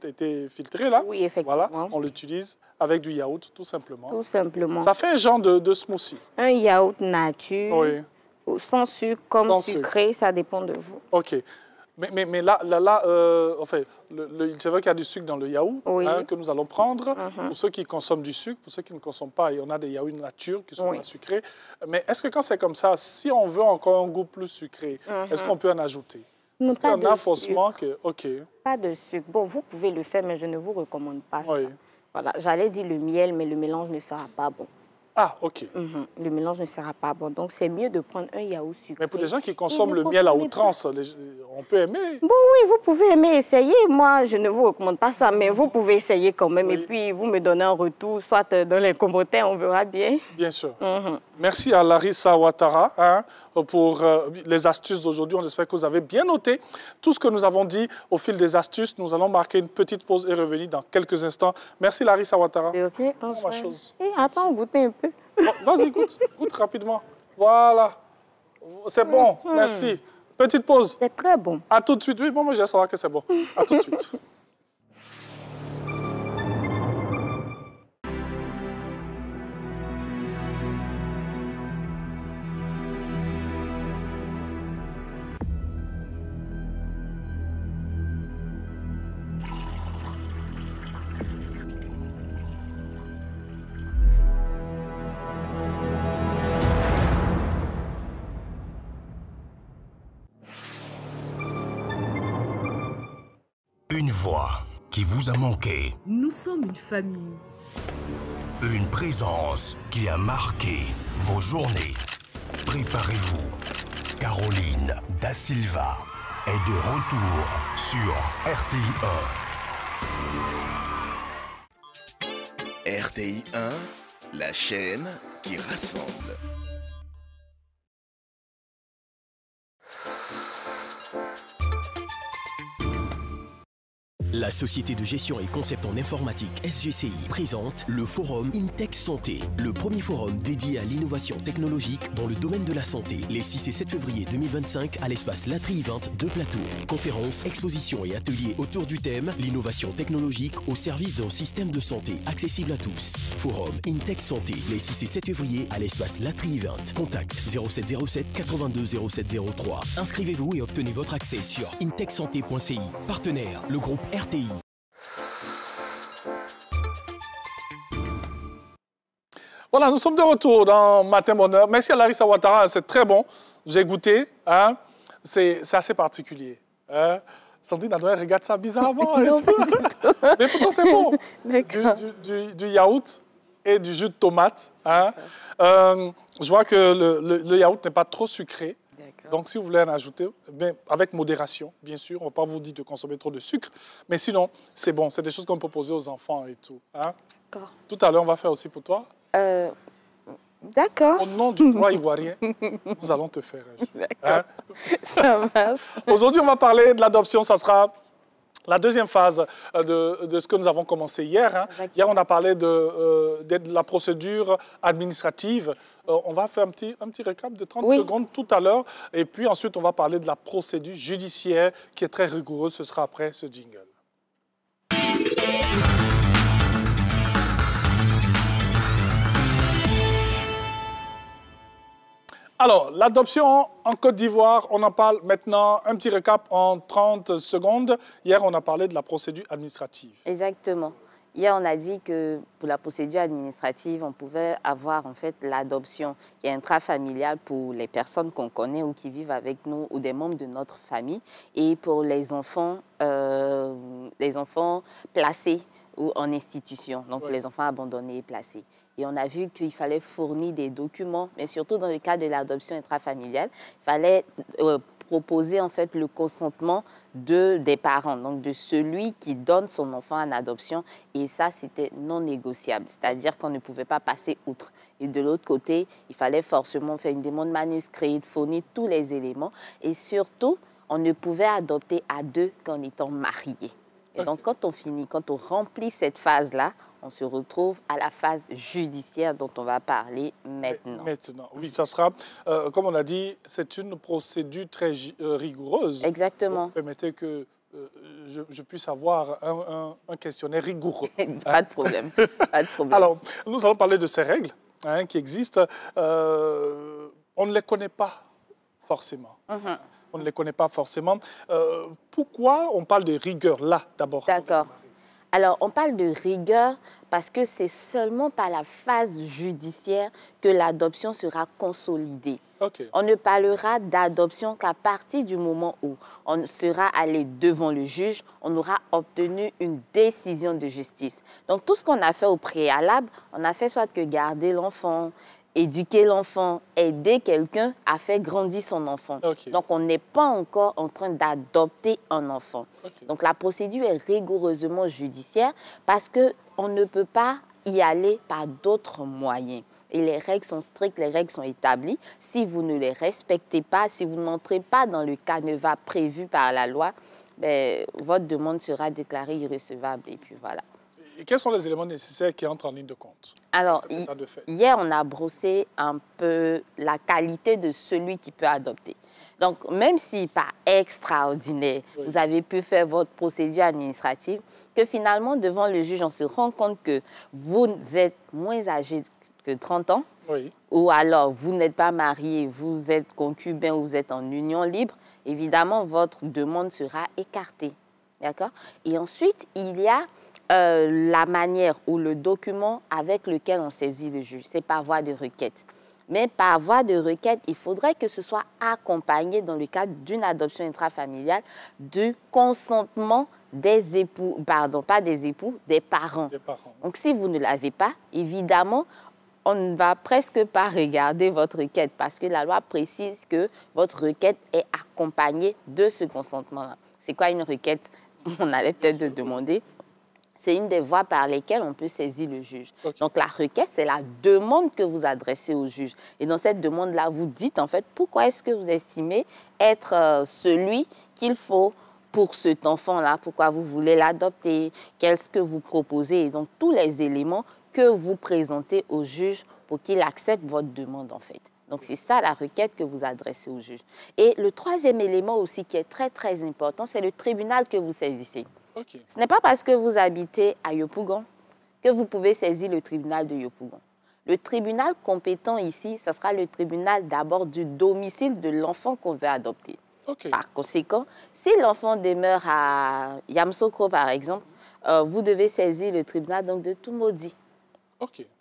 filtré, là, oui, effectivement. Voilà, on l'utilise avec du yaourt, tout simplement. Tout simplement. Ça fait un genre de smoothie. Un yaourt nature. Oui. Sans sucre, comme sans sucré, ça dépend de vous. OK. Mais là enfin, c'est vrai qu'il y a du sucre dans le yaourt que nous allons prendre. Pour ceux qui consomment du sucre, pour ceux qui ne consomment pas, il y en a des yaourts nature qui sont sucrés. Mais est-ce que quand c'est comme ça, si on veut encore un goût plus sucré, est-ce qu'on peut en ajouter? Parce qu'il y en a forcément que... OK. Pas de sucre. Bon, vous pouvez le faire, mais je ne vous recommande pas ça. Voilà. J'allais dire le miel, mais le mélange ne sera pas bon. Ah, OK. Le mélange ne sera pas bon. Donc, c'est mieux de prendre un yaourt sucré. Mais pour des gens qui consomment le miel à outrance, on peut aimer. Bon, oui, vous pouvez aimer, essayer. Moi, je ne vous recommande pas ça, mais vous pouvez essayer quand même. Oui. Et puis, vous me donnez un retour, soit dans les commentaires, on verra bien. Bien sûr. Merci à Larissa Ouattara pour les astuces d'aujourd'hui. On espère que vous avez bien noté tout ce que nous avons dit au fil des astuces. Nous allons marquer une petite pause et revenir dans quelques instants. Merci Larissa Ouattara. OK, attends, goûter un peu. Bon, vas-y, goûte rapidement. Voilà. C'est bon, merci. Petite pause. C'est très bon. À tout de suite. Oui, bon, moi, je vais savoir que c'est bon. À tout de suite. Une voix qui vous a manqué. Nous sommes une famille. Une présence qui a marqué vos journées. Préparez-vous. Caroline Da Silva est de retour sur RTI 1. RTI 1, la chaîne qui rassemble. La société de gestion et concept en informatique SGCI présente le forum Intech Santé, le premier forum dédié à l'innovation technologique dans le domaine de la santé, les 6 et 7 février 2025 à l'espace Latry 20 de Plateau. Conférences, expositions et ateliers autour du thème l'innovation technologique au service d'un système de santé accessible à tous. Forum Intech Santé, les 6 et 7 février à l'espace Latry 20. Contact 0707 82 0703. Inscrivez-vous et obtenez votre accès sur intechsanté.ci. Partenaire, le groupe RTI. Voilà, nous sommes de retour dans Matin Bonheur. Merci à Larissa Ouattara, c'est très bon. J'ai goûté, hein? C'est assez particulier. Hein? Sandrine Adouin regarde ça bizarrement. Non, mais pourtant, c'est bon. Du yaourt et du jus de tomate. Hein? Je vois que le yaourt n'est pas trop sucré. Donc, si vous voulez en ajouter, mais avec modération, bien sûr. On ne va pas vous dire de consommer trop de sucre. Mais sinon, c'est bon. C'est des choses qu'on peut poser aux enfants et tout. Hein? D'accord. Tout à l'heure, on va faire aussi pour toi. D'accord. Au nom du roi ivoirien, nous allons te faire. D'accord. Hein? Ça marche. Aujourd'hui, on va parler de l'adoption. Ça sera la deuxième phase de ce que nous avons commencé hier. Hein. Hier, on a parlé de la procédure administrative. On va faire un petit récap de 30 secondes tout à l'heure. Et puis ensuite, on va parler de la procédure judiciaire qui est très rigoureuse. Ce sera après ce jingle. Alors, l'adoption en Côte d'Ivoire, on en parle maintenant. Un petit récap en 30 secondes. Hier, on a parlé de la procédure administrative. Exactement. Hier, on a dit que pour la procédure administrative, on pouvait avoir en fait l'adoption qui est intrafamiliale pour les personnes qu'on connaît ou qui vivent avec nous ou des membres de notre famille. Et pour les enfants placés ou en institution, donc pour les enfants abandonnés et placés. Et on a vu qu'il fallait fournir des documents, mais surtout dans le cas de l'adoption intrafamiliale, il fallait proposer en fait le consentement des parents, donc de celui qui donne son enfant en adoption. Et ça, c'était non négociable, c'est-à-dire qu'on ne pouvait pas passer outre. Et de l'autre côté, il fallait forcément faire une demande manuscrite, fournir tous les éléments. Et surtout, on ne pouvait adopter à deux qu'en étant mariés. Et donc, quand on remplit cette phase-là, on se retrouve à la phase judiciaire dont on va parler maintenant. Maintenant, oui, ça sera, comme on a dit, c'est une procédure très rigoureuse. Exactement. Donc, permettez que je puisse avoir un questionnaire rigoureux. Pas de problème, pas de problème. Alors, nous allons parler de ces règles qui existent. On ne les connaît pas forcément. On ne les connaît pas forcément. Pourquoi on parle de rigueur là, d'abord? D'accord. Alors, on parle de rigueur parce que c'est seulement par la phase judiciaire que l'adoption sera consolidée. On ne parlera d'adoption qu'à partir du moment où on sera allé devant le juge, on aura obtenu une décision de justice. Donc, tout ce qu'on a fait au préalable, on a fait soit que garder l'enfant, éduquer l'enfant, aider quelqu'un à faire grandir son enfant. Donc, on n'est pas encore en train d'adopter un enfant. Donc, la procédure est rigoureusement judiciaire parce qu'on ne peut pas y aller par d'autres moyens. Et les règles sont strictes, les règles sont établies. Si vous ne les respectez pas, si vous n'entrez pas dans le canevas prévu par la loi, ben, votre demande sera déclarée irrecevable. Et puis voilà. Et quels sont les éléments nécessaires qui entrent en ligne de compte? Alors, hier, on a brossé un peu la qualité de celui qui peut adopter. Donc, même si pas extraordinaire, vous avez pu faire votre procédure administrative, que finalement, devant le juge, on se rend compte que vous êtes moins âgé que 30 ans, ou alors vous n'êtes pas marié, vous êtes concubin ou vous êtes en union libre, évidemment, votre demande sera écartée. D'accord? Et ensuite, il y a la manière ou le document avec lequel on saisit le juge, c'est par voie de requête. Mais par voie de requête, il faudrait que ce soit accompagné dans le cadre d'une adoption intrafamiliale du consentement des époux, pardon, pas des époux, des parents. Donc si vous ne l'avez pas, évidemment, on ne va presque pas regarder votre requête parce que la loi précise que votre requête est accompagnée de ce consentement-là. C'est quoi une requête? On allait peut-être se demander. C'est une des voies par lesquelles on peut saisir le juge. Donc, la requête, c'est la demande que vous adressez au juge. Et dans cette demande-là, vous dites, en fait, pourquoi est-ce que vous estimez être celui qu'il faut pour cet enfant-là? Pourquoi vous voulez l'adopter? Qu'est-ce que vous proposez? Et donc, tous les éléments que vous présentez au juge pour qu'il accepte votre demande, en fait. Donc, c'est ça la requête que vous adressez au juge. Et le troisième élément aussi qui est très, très important, c'est le tribunal que vous saisissez. Ce n'est pas parce que vous habitez à Yopougon que vous pouvez saisir le tribunal de Yopougon. Le tribunal compétent ici, ce sera le tribunal d'abord du domicile de l'enfant qu'on veut adopter. Par conséquent, si l'enfant demeure à Yamsokro, par exemple, vous devez saisir le tribunal donc, de Toumaudi.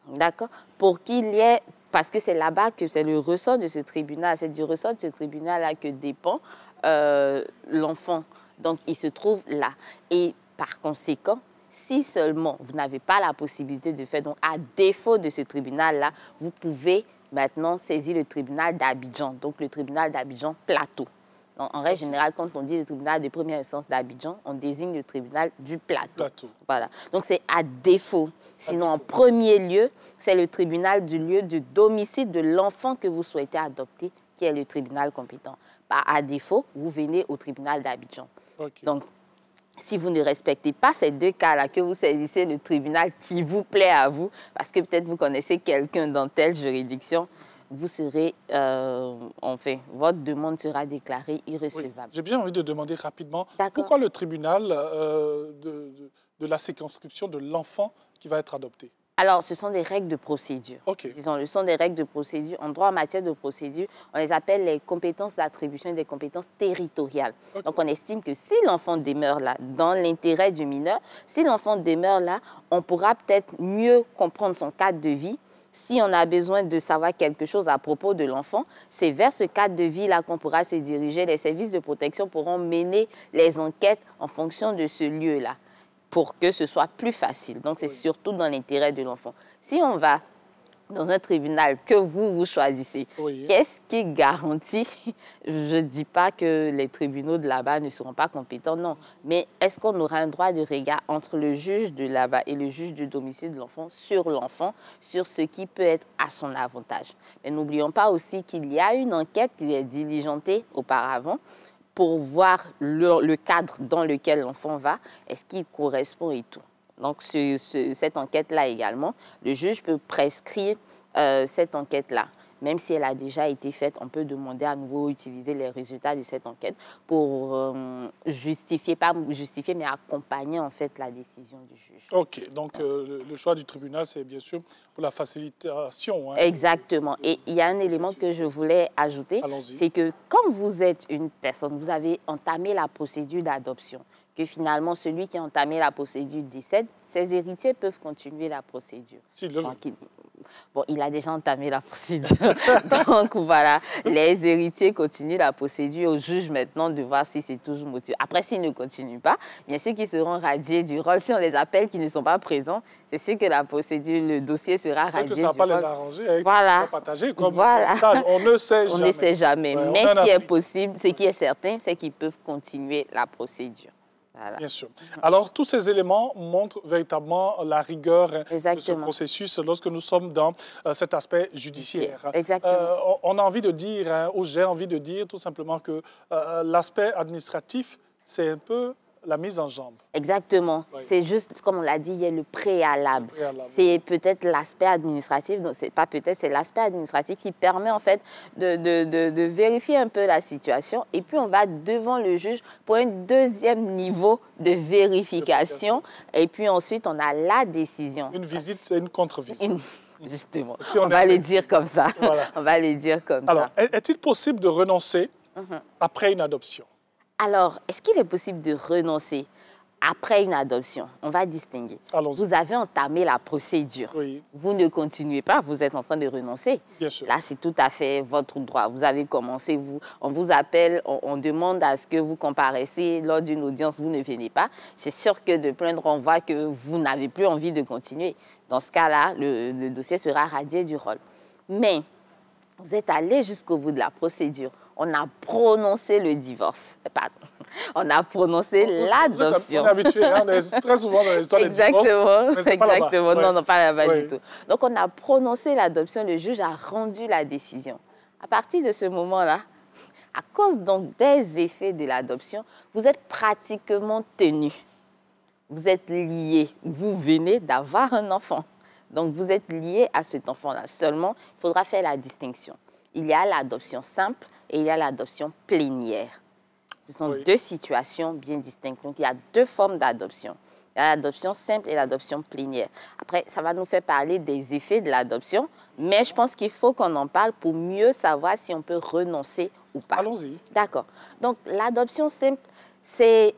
D'accord? Pour qu'il y ait, parce que c'est là-bas que c'est le ressort de ce tribunal, c'est du ressort de ce tribunal-là que dépend l'enfant. Donc, il se trouve là. Et par conséquent, si seulement vous n'avez pas la possibilité de faire, donc à défaut de ce tribunal-là, vous pouvez maintenant saisir le tribunal d'Abidjan, donc le tribunal d'Abidjan Plateau. Donc, en règle générale, quand on dit le tribunal de première instance d'Abidjan, on désigne le tribunal du Plateau. Voilà. Donc, c'est à défaut. Sinon, en premier lieu, c'est le tribunal du lieu du domicile de l'enfant que vous souhaitez adopter, qui est le tribunal compétent. À défaut, vous venez au tribunal d'Abidjan. Donc, si vous ne respectez pas ces deux cas-là, que vous saisissez le tribunal qui vous plaît à vous, parce que peut-être vous connaissez quelqu'un dans telle juridiction, vous serez, enfin, votre demande sera déclarée irrecevable. J'ai bien envie de demander rapidement, pourquoi le tribunal de la circonscription de l'enfant qui va être adopté? Alors, ce sont des règles de procédure. Disons, ce sont des règles de procédure. En droit, en matière de procédure, on les appelle les compétences d'attribution et des compétences territoriales. Donc, on estime que si l'enfant demeure là, dans l'intérêt du mineur, si l'enfant demeure là, on pourra peut-être mieux comprendre son cadre de vie. Si on a besoin de savoir quelque chose à propos de l'enfant, c'est vers ce cadre de vie-là qu'on pourra se diriger. Les services de protection pourront mener les enquêtes en fonction de ce lieu-là, pour que ce soit plus facile. Donc, c'est surtout dans l'intérêt de l'enfant. Si on va dans un tribunal que vous choisissez, qu'est-ce qui garantit? Je ne dis pas que les tribunaux de là-bas ne seront pas compétents, non. Mais est-ce qu'on aura un droit de regard entre le juge de là-bas et le juge du domicile de l'enfant, sur ce qui peut être à son avantage? Mais n'oublions pas aussi qu'il y a une enquête qui est diligentée auparavant pour voir le cadre dans lequel l'enfant va, est-ce qu'il correspond et tout. Donc, cette enquête-là également, le juge peut prescrire cette enquête-là. Même si elle a déjà été faite, on peut demander à nouveau utiliser les résultats de cette enquête pour justifier, pas justifier, mais accompagner en fait la décision du juge. OK. Donc, le choix du tribunal, c'est bien sûr pour la facilitation. Hein. Exactement. Et il y a un élément que je voulais ajouter, c'est que quand vous êtes une personne, vous avez entamé la procédure d'adoption, que finalement, celui qui a entamé la procédure décède, ses héritiers peuvent continuer la procédure. S'il le veut. Bon, il a déjà entamé la procédure. Donc, voilà, les héritiers continuent la procédure au juge maintenant de voir si c'est toujours motivé. Après, s'ils ne continuent pas, bien sûr qu'ils seront radiés du rôle. Si on les appelle qui ne sont pas présents, c'est sûr que la procédure, le dossier sera radié du rôle. Ça ne va pas les arranger avec voilà. partager comme partage. On ne sait jamais. On ne sait jamais. Ouais, mais ce qui est possible, ce qui est certain, c'est qu'ils peuvent continuer la procédure. Voilà. Bien sûr. Alors, tous ces éléments montrent véritablement la rigueur de ce processus lorsque nous sommes dans cet aspect judiciaire. Exactement. On a envie de dire, ou j'ai envie de dire tout simplement que l'aspect administratif, c'est un peu la mise en jambe. Exactement. Oui. C'est juste, comme on l'a dit, il y a le préalable. C'est peut-être l'aspect administratif, donc c'est pas peut-être, c'est l'aspect administratif qui permet en fait de vérifier un peu la situation. Et puis on va devant le juge pour un deuxième niveau de vérification. Et puis ensuite, on a la décision. Une visite, c'est une contre-visite. Justement. On va les dire comme ça. Voilà. On va les dire comme ça. Alors, est-il possible de renoncer après une adoption? Alors, est-ce qu'il est possible de renoncer après une adoption? On va distinguer. Vous avez entamé la procédure. Oui. Vous ne continuez pas, vous êtes en train de renoncer. Bien sûr. Là, c'est tout à fait votre droit. Vous avez commencé, on vous appelle, on demande à ce que vous comparaissiez lors d'une audience, vous ne venez pas. C'est sûr que de plein droit, on voit que vous n'avez plus envie de continuer. Dans ce cas-là, le dossier sera radié du rôle. Mais vous êtes allé jusqu'au bout de la procédure. On a prononcé le divorce. Pardon. On a prononcé l'adoption. On est habitué, hein, on est très souvent dans l'histoire des divorces. Exactement. Non, non, pas là-bas du tout. Donc, on a prononcé l'adoption. Le juge a rendu la décision. À partir de ce moment-là, à cause donc des effets de l'adoption, vous êtes pratiquement tenu. Vous êtes lié. Vous venez d'avoir un enfant. Donc, vous êtes lié à cet enfant-là. Seulement, il faudra faire la distinction. Il y a l'adoption simple et il y a l'adoption plénière. Ce sont deux situations bien distinctes. Donc, il y a deux formes d'adoption. Il y a l'adoption simple et l'adoption plénière. Après, ça va nous faire parler des effets de l'adoption, mais je pense qu'il faut qu'on en parle pour mieux savoir si on peut renoncer ou pas. Allons-y. D'accord. Donc, l'adoption simple, c'est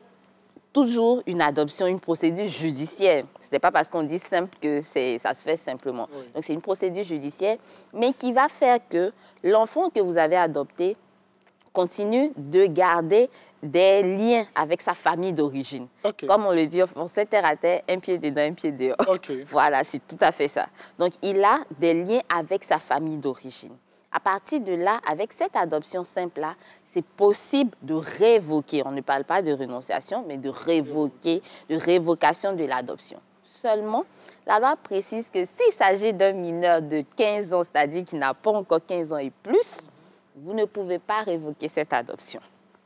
toujours une adoption, une procédure judiciaire. Ce n'est pas parce qu'on dit simple que ça se fait simplement. Oui. Donc, c'est une procédure judiciaire, mais qui va faire que l'enfant que vous avez adopté continue de garder des liens avec sa famille d'origine. Okay. Comme on le dit, on sait terre à terre, un pied dedans, un pied dehors. Okay. Voilà, c'est tout à fait ça. Donc, il a des liens avec sa famille d'origine. À partir de là, avec cette adoption simple-là, c'est possible de révoquer. On ne parle pas de renonciation, mais de révoquer, de révocation de l'adoption. Seulement, la loi précise que s'il s'agit d'un mineur de 15 ans, c'est-à-dire qui n'a pas encore 15 ans et plus, vous ne pouvez pas révoquer cette adoption.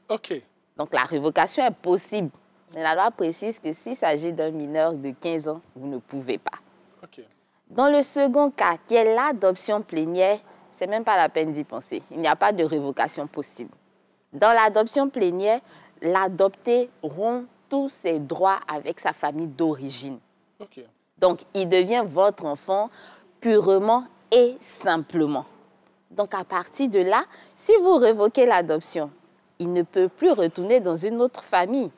OK. Donc, la révocation est possible. Mais la loi précise que s'il s'agit d'un mineur de 15 ans, vous ne pouvez pas. OK. Dans le second cas, qui est l'adoption plénière, ce n'est même pas la peine d'y penser. Il n'y a pas de révocation possible. Dans l'adoption plénière, l'adopté rompt tous ses droits avec sa famille d'origine. Okay. Donc, il devient votre enfant purement et simplement. Donc, à partir de là, si vous révoquez l'adoption, il ne peut plus retourner dans une autre famille,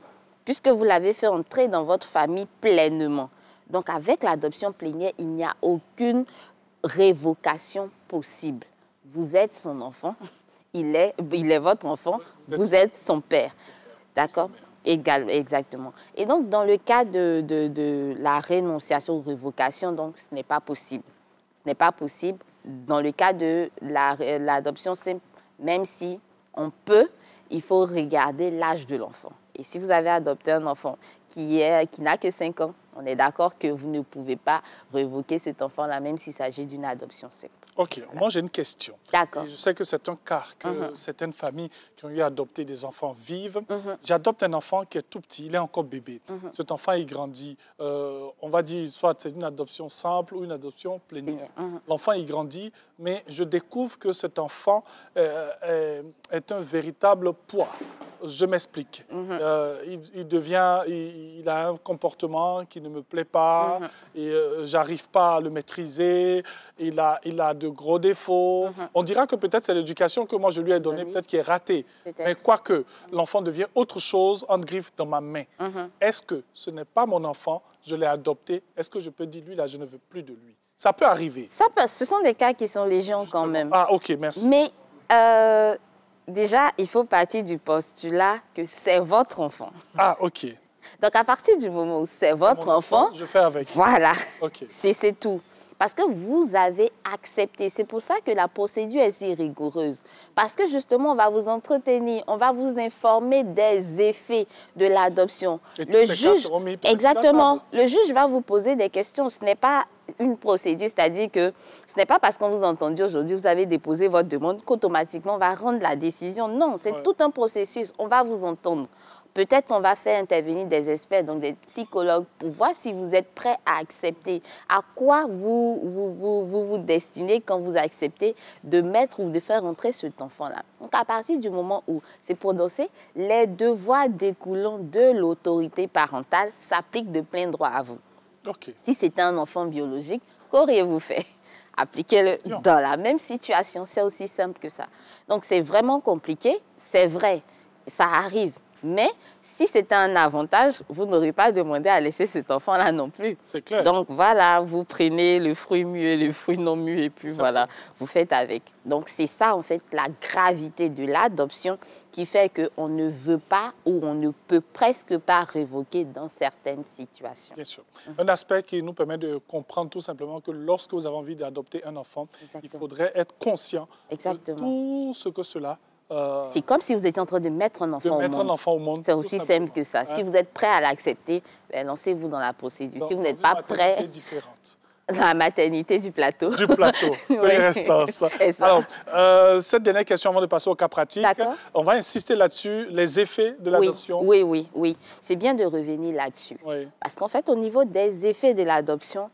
puisque vous l'avez fait entrer dans votre famille pleinement. Donc, avec l'adoption plénière, il n'y a aucune révocation possible. Vous êtes son enfant, il est votre enfant, vous êtes son père. D'accord? Exactement. Et donc, dans le cas de la rénonciation ou révocation, donc, ce n'est pas possible. Ce n'est pas possible dans le cas de l'adoption simple, même si on peut, il faut regarder l'âge de l'enfant. Et si vous avez adopté un enfant qui n'a que 5 ans, on est d'accord que vous ne pouvez pas révoquer cet enfant-là, même s'il s'agit d'une adoption simple. OK. Moi, j'ai une question. D'accord. Je sais que c'est un cas que certaines familles qui ont eu à adopter des enfants vivent. J'adopte un enfant qui est tout petit, il est encore bébé. Cet enfant, il grandit. On va dire soit c'est une adoption simple ou une adoption plénière. L'enfant, il grandit, mais je découvre que cet enfant est un véritable poids. Je m'explique. Il a un comportement qui ne me plaît pas, et j'arrive pas à le maîtriser, il a de gros défauts. On dira que peut-être c'est l'éducation que moi je lui ai donnée, peut-être qui est ratée. Mais quoique, l'enfant devient autre chose, entre griffes dans ma main. Est-ce que ce n'est pas mon enfant, je l'ai adopté, est-ce que je peux dire, lui là, je ne veux plus de lui? Ça peut arriver. Ça peut, ce sont des cas qui sont légion quand même. Ah, OK, merci. Mais déjà, il faut partir du postulat que c'est votre enfant. Ah, OK. Donc, à partir du moment où c'est votre enfant, je fais avec. Voilà, OK. C'est tout. Parce que vous avez accepté. C'est pour ça que la procédure est si rigoureuse. Parce que justement, on va vous entretenir, on va vous informer des effets de l'adoption. Le juge, exactement, le juge va vous poser des questions. Ce n'est pas une procédure, c'est-à-dire que ce n'est pas parce qu'on vous a entendu aujourd'hui, vous avez déposé votre demande qu'automatiquement on va rendre la décision. Non, c'est tout un processus. On va vous entendre. Peut-être qu'on va faire intervenir des experts, donc des psychologues, pour voir si vous êtes prêts à accepter, à quoi vous destinez quand vous acceptez de mettre ou de faire entrer cet enfant-là. Donc, à partir du moment où c'est prononcé, les devoirs découlant de l'autorité parentale s'appliquent de plein droit à vous. Okay. Si c'était un enfant biologique, qu'auriez-vous fait? Appliquez-le dans la même situation. C'est aussi simple que ça. Donc, c'est vraiment compliqué. C'est vrai, ça arrive. Mais si c'était un avantage, vous n'aurez pas demandé à laisser cet enfant-là non plus. C'est clair. Donc voilà, vous prenez le fruit muet, le fruit non muet, et puis voilà, vous faites avec. Donc c'est ça, en fait, la gravité de l'adoption qui fait qu'on ne veut pas ou on ne peut presque pas révoquer dans certaines situations. Bien sûr. Un aspect qui nous permet de comprendre tout simplement que lorsque vous avez envie d'adopter un enfant, il faudrait être conscient de tout ce que cela c'est comme si vous étiez en train de mettre un enfant au monde. C'est aussi simple que ça. Si vous êtes prêt à l'accepter, lancez-vous dans la procédure. Si vous n'êtes pas prêt, dans la maternité du plateau. Du plateau, oui. Restance. Alors, cette dernière question avant de passer au cas pratique, on va insister là-dessus, les effets de l'adoption. Oui. C'est bien de revenir là-dessus. Oui. Parce qu'en fait, au niveau des effets de l'adoption,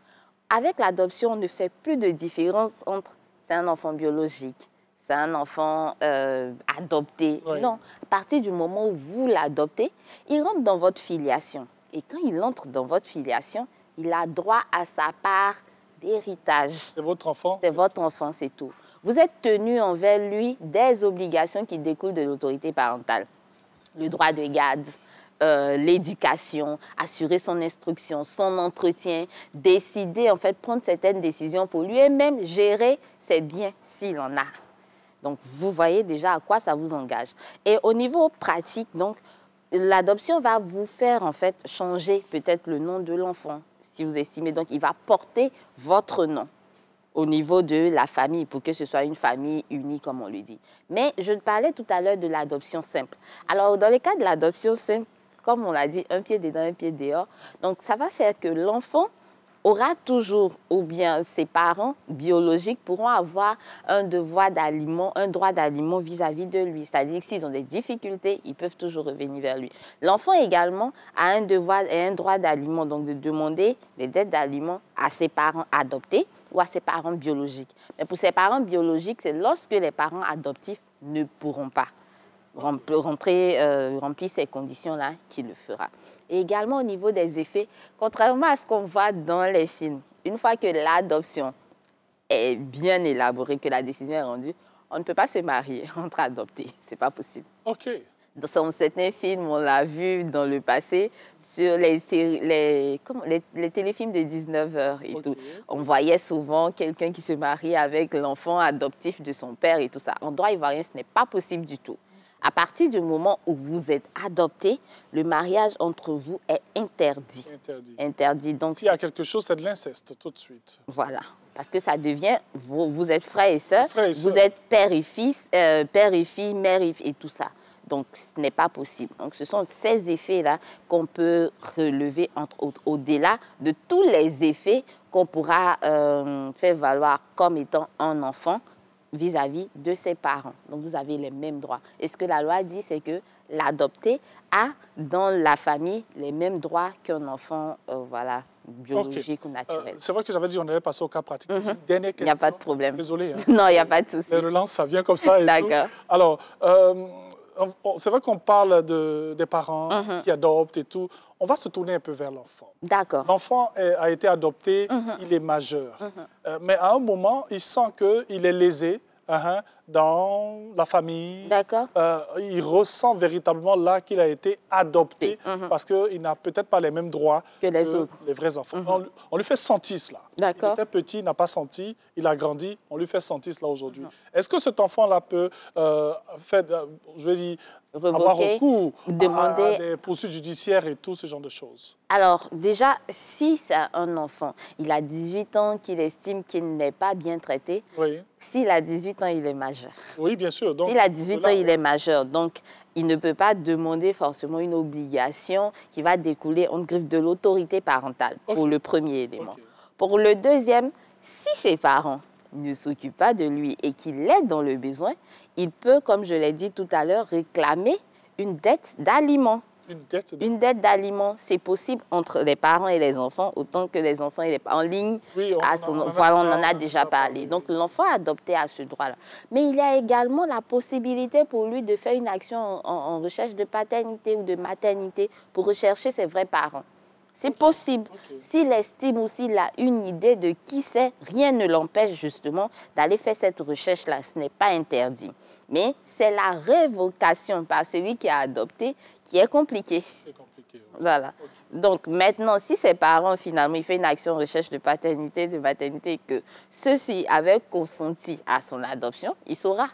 avec l'adoption, on ne fait plus de différence entre c'est un enfant biologique, c'est un enfant adopté. Oui. Non, à partir du moment où vous l'adoptez, il rentre dans votre filiation. Et quand il entre dans votre filiation, il a droit à sa part d'héritage. C'est votre enfant? C'est votre enfant, c'est tout. Vous êtes tenu envers lui des obligations qui découlent de l'autorité parentale. Le droit de garde, l'éducation, assurer son instruction, son entretien, décider, en fait, prendre certaines décisions pour lui et même gérer ses biens s'il en a. Donc, vous voyez déjà à quoi ça vous engage. Et au niveau pratique, donc, l'adoption va vous faire, en fait, changer peut-être le nom de l'enfant, si vous estimez. Donc, il va porter votre nom au niveau de la famille, pour que ce soit une famille unie, comme on le dit. Mais je parlais tout à l'heure de l'adoption simple. Alors, dans le cas de l'adoption simple, comme on l'a dit, un pied dedans, un pied dehors, donc ça va faire que l'enfant aura toujours, ou bien ses parents biologiques pourront avoir un devoir d'aliment, un droit d'aliment vis-à-vis de lui. C'est-à-dire que s'ils ont des difficultés, ils peuvent toujours revenir vers lui. L'enfant également a un devoir et un droit d'aliment, donc de demander des dettes d'aliment à ses parents adoptés ou à ses parents biologiques. Mais pour ses parents biologiques, c'est lorsque les parents adoptifs ne pourront pas remplir ces conditions-là qu'il le fera. Et également au niveau des effets, contrairement à ce qu'on voit dans les films, une fois que l'adoption est bien élaborée, que la décision est rendue, on ne peut pas se marier entre adoptés. Ce n'est pas possible. OK. Dans certains films, on l'a vu dans le passé, sur les téléfilms de 19h et tout. On voyait souvent quelqu'un qui se marie avec l'enfant adoptif de son père et tout ça. En droit ivoirien, ce n'est pas possible du tout. À partir du moment où vous êtes adopté, le mariage entre vous est interdit. Interdit. Donc, s'il y a quelque chose, c'est de l'inceste tout de suite. Voilà. Parce que ça devient, vous êtes frères et sœurs, vous êtes père et fils, père et fille, mère et tout ça. Donc, ce n'est pas possible. Donc, ce sont ces effets-là qu'on peut relever au-delà de tous les effets qu'on pourra faire valoir comme étant un enfant vis-à-vis de ses parents. Donc, vous avez les mêmes droits. Et ce que la loi dit, c'est que l'adopté a dans la famille les mêmes droits qu'un enfant voilà, biologique ou naturel. C'est vrai que j'avais dit qu'on allait passer au cas pratique. Il n'y a pas de problème. Désolé. Hein. Non, il n'y a pas de souci. Les relances, ça vient comme ça. D'accord. Alors, c'est vrai qu'on parle des parents qui adoptent et tout. On va se tourner un peu vers l'enfant. D'accord. L'enfant a été adopté, il est majeur. Mais à un moment, il sent qu'il est lésé dans la famille. D'accord. Il ressent véritablement là qu'il a été adopté parce qu'il n'a peut-être pas les mêmes droits que les autres. Les vrais enfants. On lui fait sentir cela. D'accord. Il était petit, il n'a pas senti, il a grandi, on lui fait sentir cela aujourd'hui. Est-ce que cet enfant-là peut avoir recours à des poursuites judiciaires et tout ce genre de choses? Alors, déjà, si c'est un enfant, il a 18 ans, qu'il estime qu'il n'est pas bien traité, s'il a 18 ans, il est majeur. Oui, bien sûr. S'il a 18 ans, il est majeur. Donc, il ne peut pas demander forcément une obligation qui va découler en griffe de l'autorité parentale pour le premier élément. Pour le deuxième, si ses parents ne s'occupent pas de lui et qu'il est dans le besoin, il peut, comme je l'ai dit tout à l'heure, réclamer une dette d'aliment. Une dette d'aliment, c'est possible entre les parents et les enfants, autant que les enfants et les parents en ligne. Oui, on en a déjà parlé. Donc, l'enfant adopté a ce droit-là. Mais il y a également la possibilité pour lui de faire une action en recherche de paternité ou de maternité pour rechercher ses vrais parents. C'est possible. S'il estime ou s'il a une idée de qui c'est, rien ne l'empêche justement d'aller faire cette recherche-là. Ce n'est pas interdit. Mais c'est la révocation par celui qui a adopté qui est compliquée. C'est compliqué. Voilà. Donc maintenant, si ses parents, finalement, il fait une action de recherche de paternité, de maternité, et que ceux-ci avaient consenti à son adoption, il saura.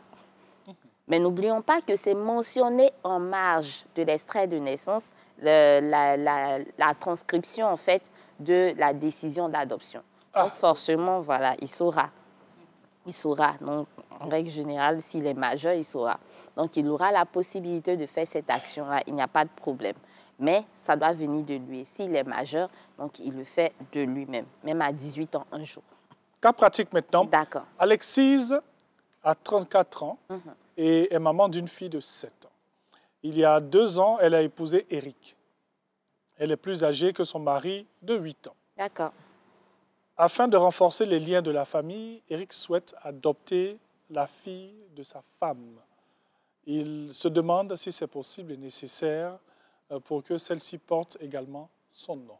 Mais n'oublions pas que c'est mentionné en marge de l'extrait de naissance, la transcription, en fait, de la décision d'adoption. Donc, forcément, voilà, il saura. Il saura. Donc, en règle générale, s'il est majeur, il saura. Donc, il aura la possibilité de faire cette action-là. Il n'y a pas de problème. Mais ça doit venir de lui. S'il est majeur, donc il le fait de lui-même, même à 18 ans, un jour. Cas pratique maintenant. D'accord. Alexise a 34 ans et est maman d'une fille de 7 ans. Il y a 2 ans, elle a épousé Eric. Elle est plus âgée que son mari de 8 ans. D'accord. Afin de renforcer les liens de la famille, Eric souhaite adopter la fille de sa femme. Il se demande si c'est possible et nécessaire pour que celle-ci porte également son nom.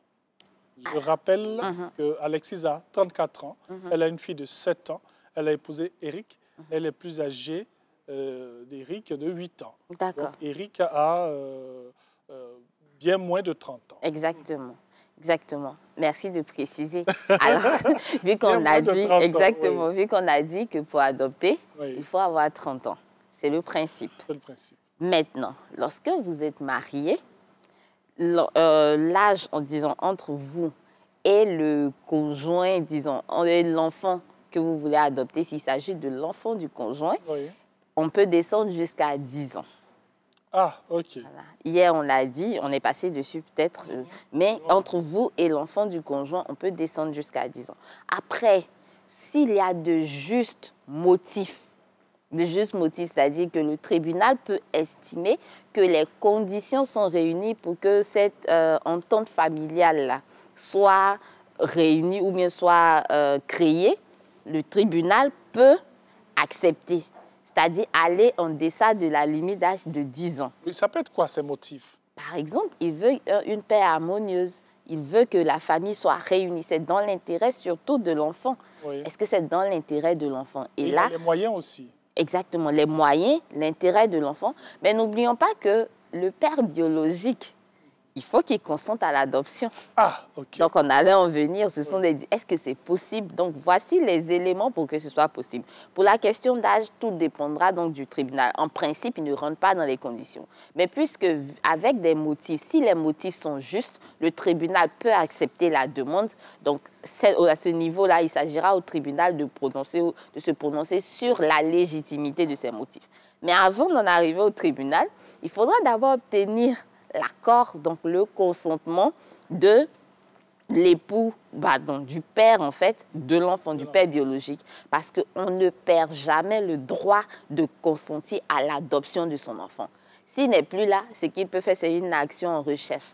Je rappelle qu'Alexis a 34 ans, elle a une fille de 7 ans, elle a épousé Eric, elle est plus âgée d'Eric de 8 ans. D'accord. Donc Eric a bien moins de 30 ans. Exactement. Exactement. Merci de préciser. Alors, vu qu'on a dit, exactement, vu qu'on a dit que pour adopter, il faut avoir 30 ans. C'est le principe. C'est le principe. Maintenant, lorsque vous êtes marié, l'âge, en disant, entre vous et le conjoint, disons, l'enfant que vous voulez adopter, s'il s'agit de l'enfant du conjoint, on peut descendre jusqu'à 10 ans. Ah, OK. Voilà. Hier, on l'a dit, on est passé dessus peut-être, mais entre vous et l'enfant du conjoint, on peut descendre jusqu'à 10 ans. Après, s'il y a de justes motifs, c'est-à-dire que le tribunal peut estimer que les conditions sont réunies pour que cette entente familiale-là soit réunie ou bien soit créée, le tribunal peut accepter. C'est-à-dire aller en deçà de la limite d'âge de 10 ans. Oui, ça peut être quoi ces motifs? Par exemple, il veut une paix harmonieuse. Il veut que la famille soit réunie. C'est dans l'intérêt surtout de l'enfant. Oui. Est-ce que c'est dans l'intérêt de l'enfant? Et là, les moyens aussi. Exactement, les moyens, l'intérêt de l'enfant. Mais n'oublions pas que le père biologique, il faut qu'ils consentent à l'adoption. Ah, ok. Donc, on allait en venir. Ce sont des... Est-ce que c'est possible? Donc, voici les éléments pour que ce soit possible. Pour la question d'âge, tout dépendra donc du tribunal. En principe, il ne rentre pas dans les conditions. Mais puisque, avec des motifs, si les motifs sont justes, le tribunal peut accepter la demande. Donc, à ce niveau-là, il s'agira au tribunal de se prononcer sur la légitimité de ces motifs. Mais avant d'en arriver au tribunal, il faudra d'abord obtenir l'accord, donc le consentement de l'époux, du père en fait, de l'enfant, du père biologique. Parce qu'on ne perd jamais le droit de consentir à l'adoption de son enfant. S'il n'est plus là, ce qu'il peut faire, c'est une action en recherche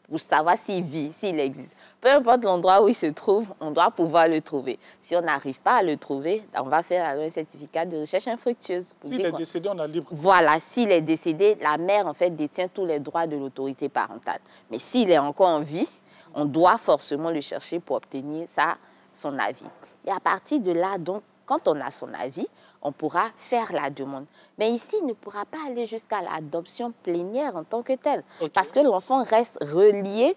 pour savoir s'il vit, s'il existe. Peu importe l'endroit où il se trouve, on doit pouvoir le trouver. Si on n'arrive pas à le trouver, on va faire un certificat de recherche infructueuse. S'il est décédé, on a libre. Voilà, s'il est décédé, la mère, en fait, détient tous les droits de l'autorité parentale. Mais s'il est encore en vie, on doit forcément le chercher pour obtenir son avis. Et à partir de là, donc, quand on a son avis, on pourra faire la demande. Mais ici, il ne pourra pas aller jusqu'à l'adoption plénière en tant que telle. Okay. Parce que l'enfant reste relié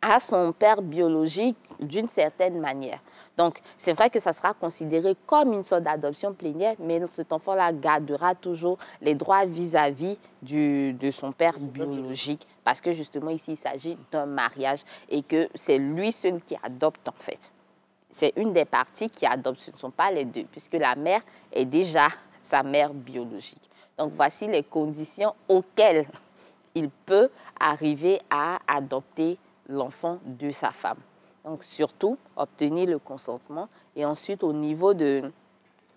à son père biologique d'une certaine manière. Donc, c'est vrai que ça sera considéré comme une sorte d'adoption plénière, mais cet enfant-là gardera toujours les droits vis-à-vis de son père biologique, parce que justement, ici, il s'agit d'un mariage et que c'est lui seul qui adopte, en fait. C'est une des parties qui adopte, ce ne sont pas les deux, puisque la mère est déjà sa mère biologique. Donc, voici les conditions auxquelles il peut arriver à adopter l'enfant de sa femme. Donc, surtout, obtenir le consentement. Et ensuite, au niveau de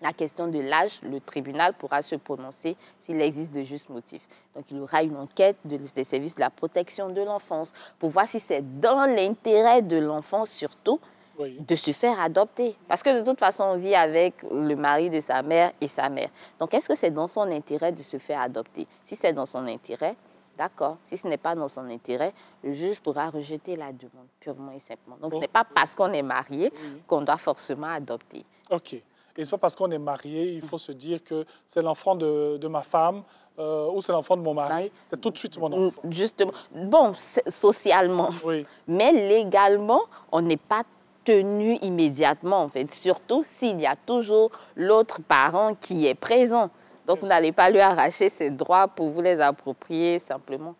la question de l'âge, le tribunal pourra se prononcer s'il existe de justes motifs. Donc, il y aura une enquête des services de la protection de l'enfance pour voir si c'est dans l'intérêt de l'enfant, surtout, de se faire adopter. Parce que de toute façon, on vit avec le mari de sa mère et sa mère. Donc, est-ce que c'est dans son intérêt de se faire adopter? Si c'est dans son intérêt, d'accord. Si ce n'est pas dans son intérêt, le juge pourra rejeter la demande, purement et simplement. Donc, ce n'est pas parce qu'on est marié qu'on doit forcément adopter. OK. Et ce n'est pas parce qu'on est marié, il faut se dire que c'est l'enfant de ma femme ou c'est l'enfant de mon mari. C'est tout de suite mon enfant. Justement. Bon, socialement. Oui. Mais légalement, on n'est pas tenu immédiatement, en fait. Surtout s'il y a toujours l'autre parent qui est présent. Donc, vous n'allez pas lui arracher ses droits pour vous les approprier simplement.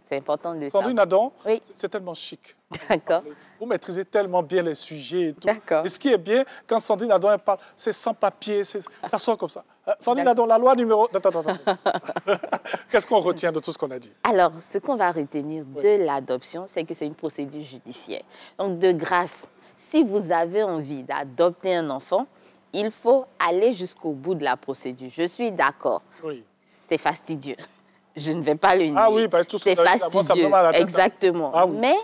C'est important de savoir. Sandrine Adam, c'est tellement chic. D'accord. Vous maîtrisez tellement bien les sujets et tout. Et ce qui est bien, quand Sandrine Adam elle parle, c'est sans papier, ça sort comme ça. Sandrine Adam, la loi numéro... Attends. Qu'est-ce qu'on retient de tout ce qu'on a dit? Alors, ce qu'on va retenir de l'adoption, c'est que c'est une procédure judiciaire. Donc, de grâce, si vous avez envie d'adopter un enfant, il faut aller jusqu'au bout de la procédure. Je suis d'accord. Oui. C'est fastidieux. Je ne vais pas le nier. Ah oui, parce que tout ce c'est fastidieux. Exactement. Ah oui. Mais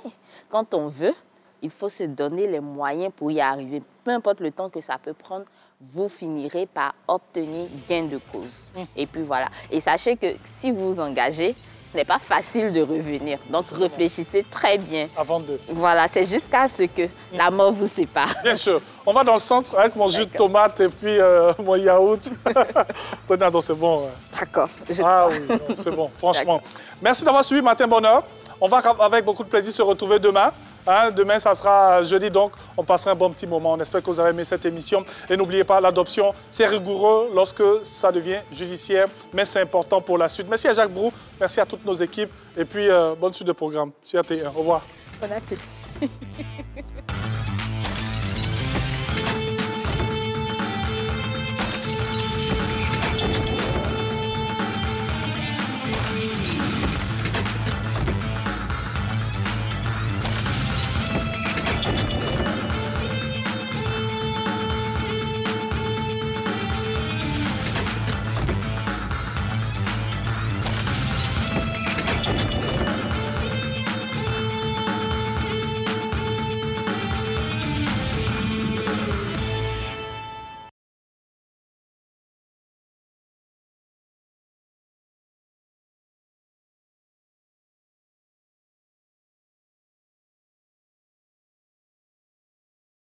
quand on veut, il faut se donner les moyens pour y arriver. Peu importe le temps que ça peut prendre, vous finirez par obtenir gain de cause. Et puis voilà. Et sachez que si vous vous engagez, ce n'est pas facile de revenir. Donc, réfléchissez très bien. Avant de... Voilà, c'est jusqu'à ce que la mort vous sépare. Bien sûr. On va dans le centre avec mon jus de tomate et puis mon yaourt. C'est bon. D'accord. Ah oui, c'est bon, franchement. Merci d'avoir suivi Matin Bonheur. On va avec beaucoup de plaisir se retrouver demain. Demain, ça sera jeudi, donc on passera un bon petit moment. On espère que vous avez aimé cette émission. Et n'oubliez pas, l'adoption, c'est rigoureux lorsque ça devient judiciaire, mais c'est important pour la suite. Merci à Jacques Brou, merci à toutes nos équipes. Et puis, bonne suite de programme sur RTI1. Au revoir. Bon appétit.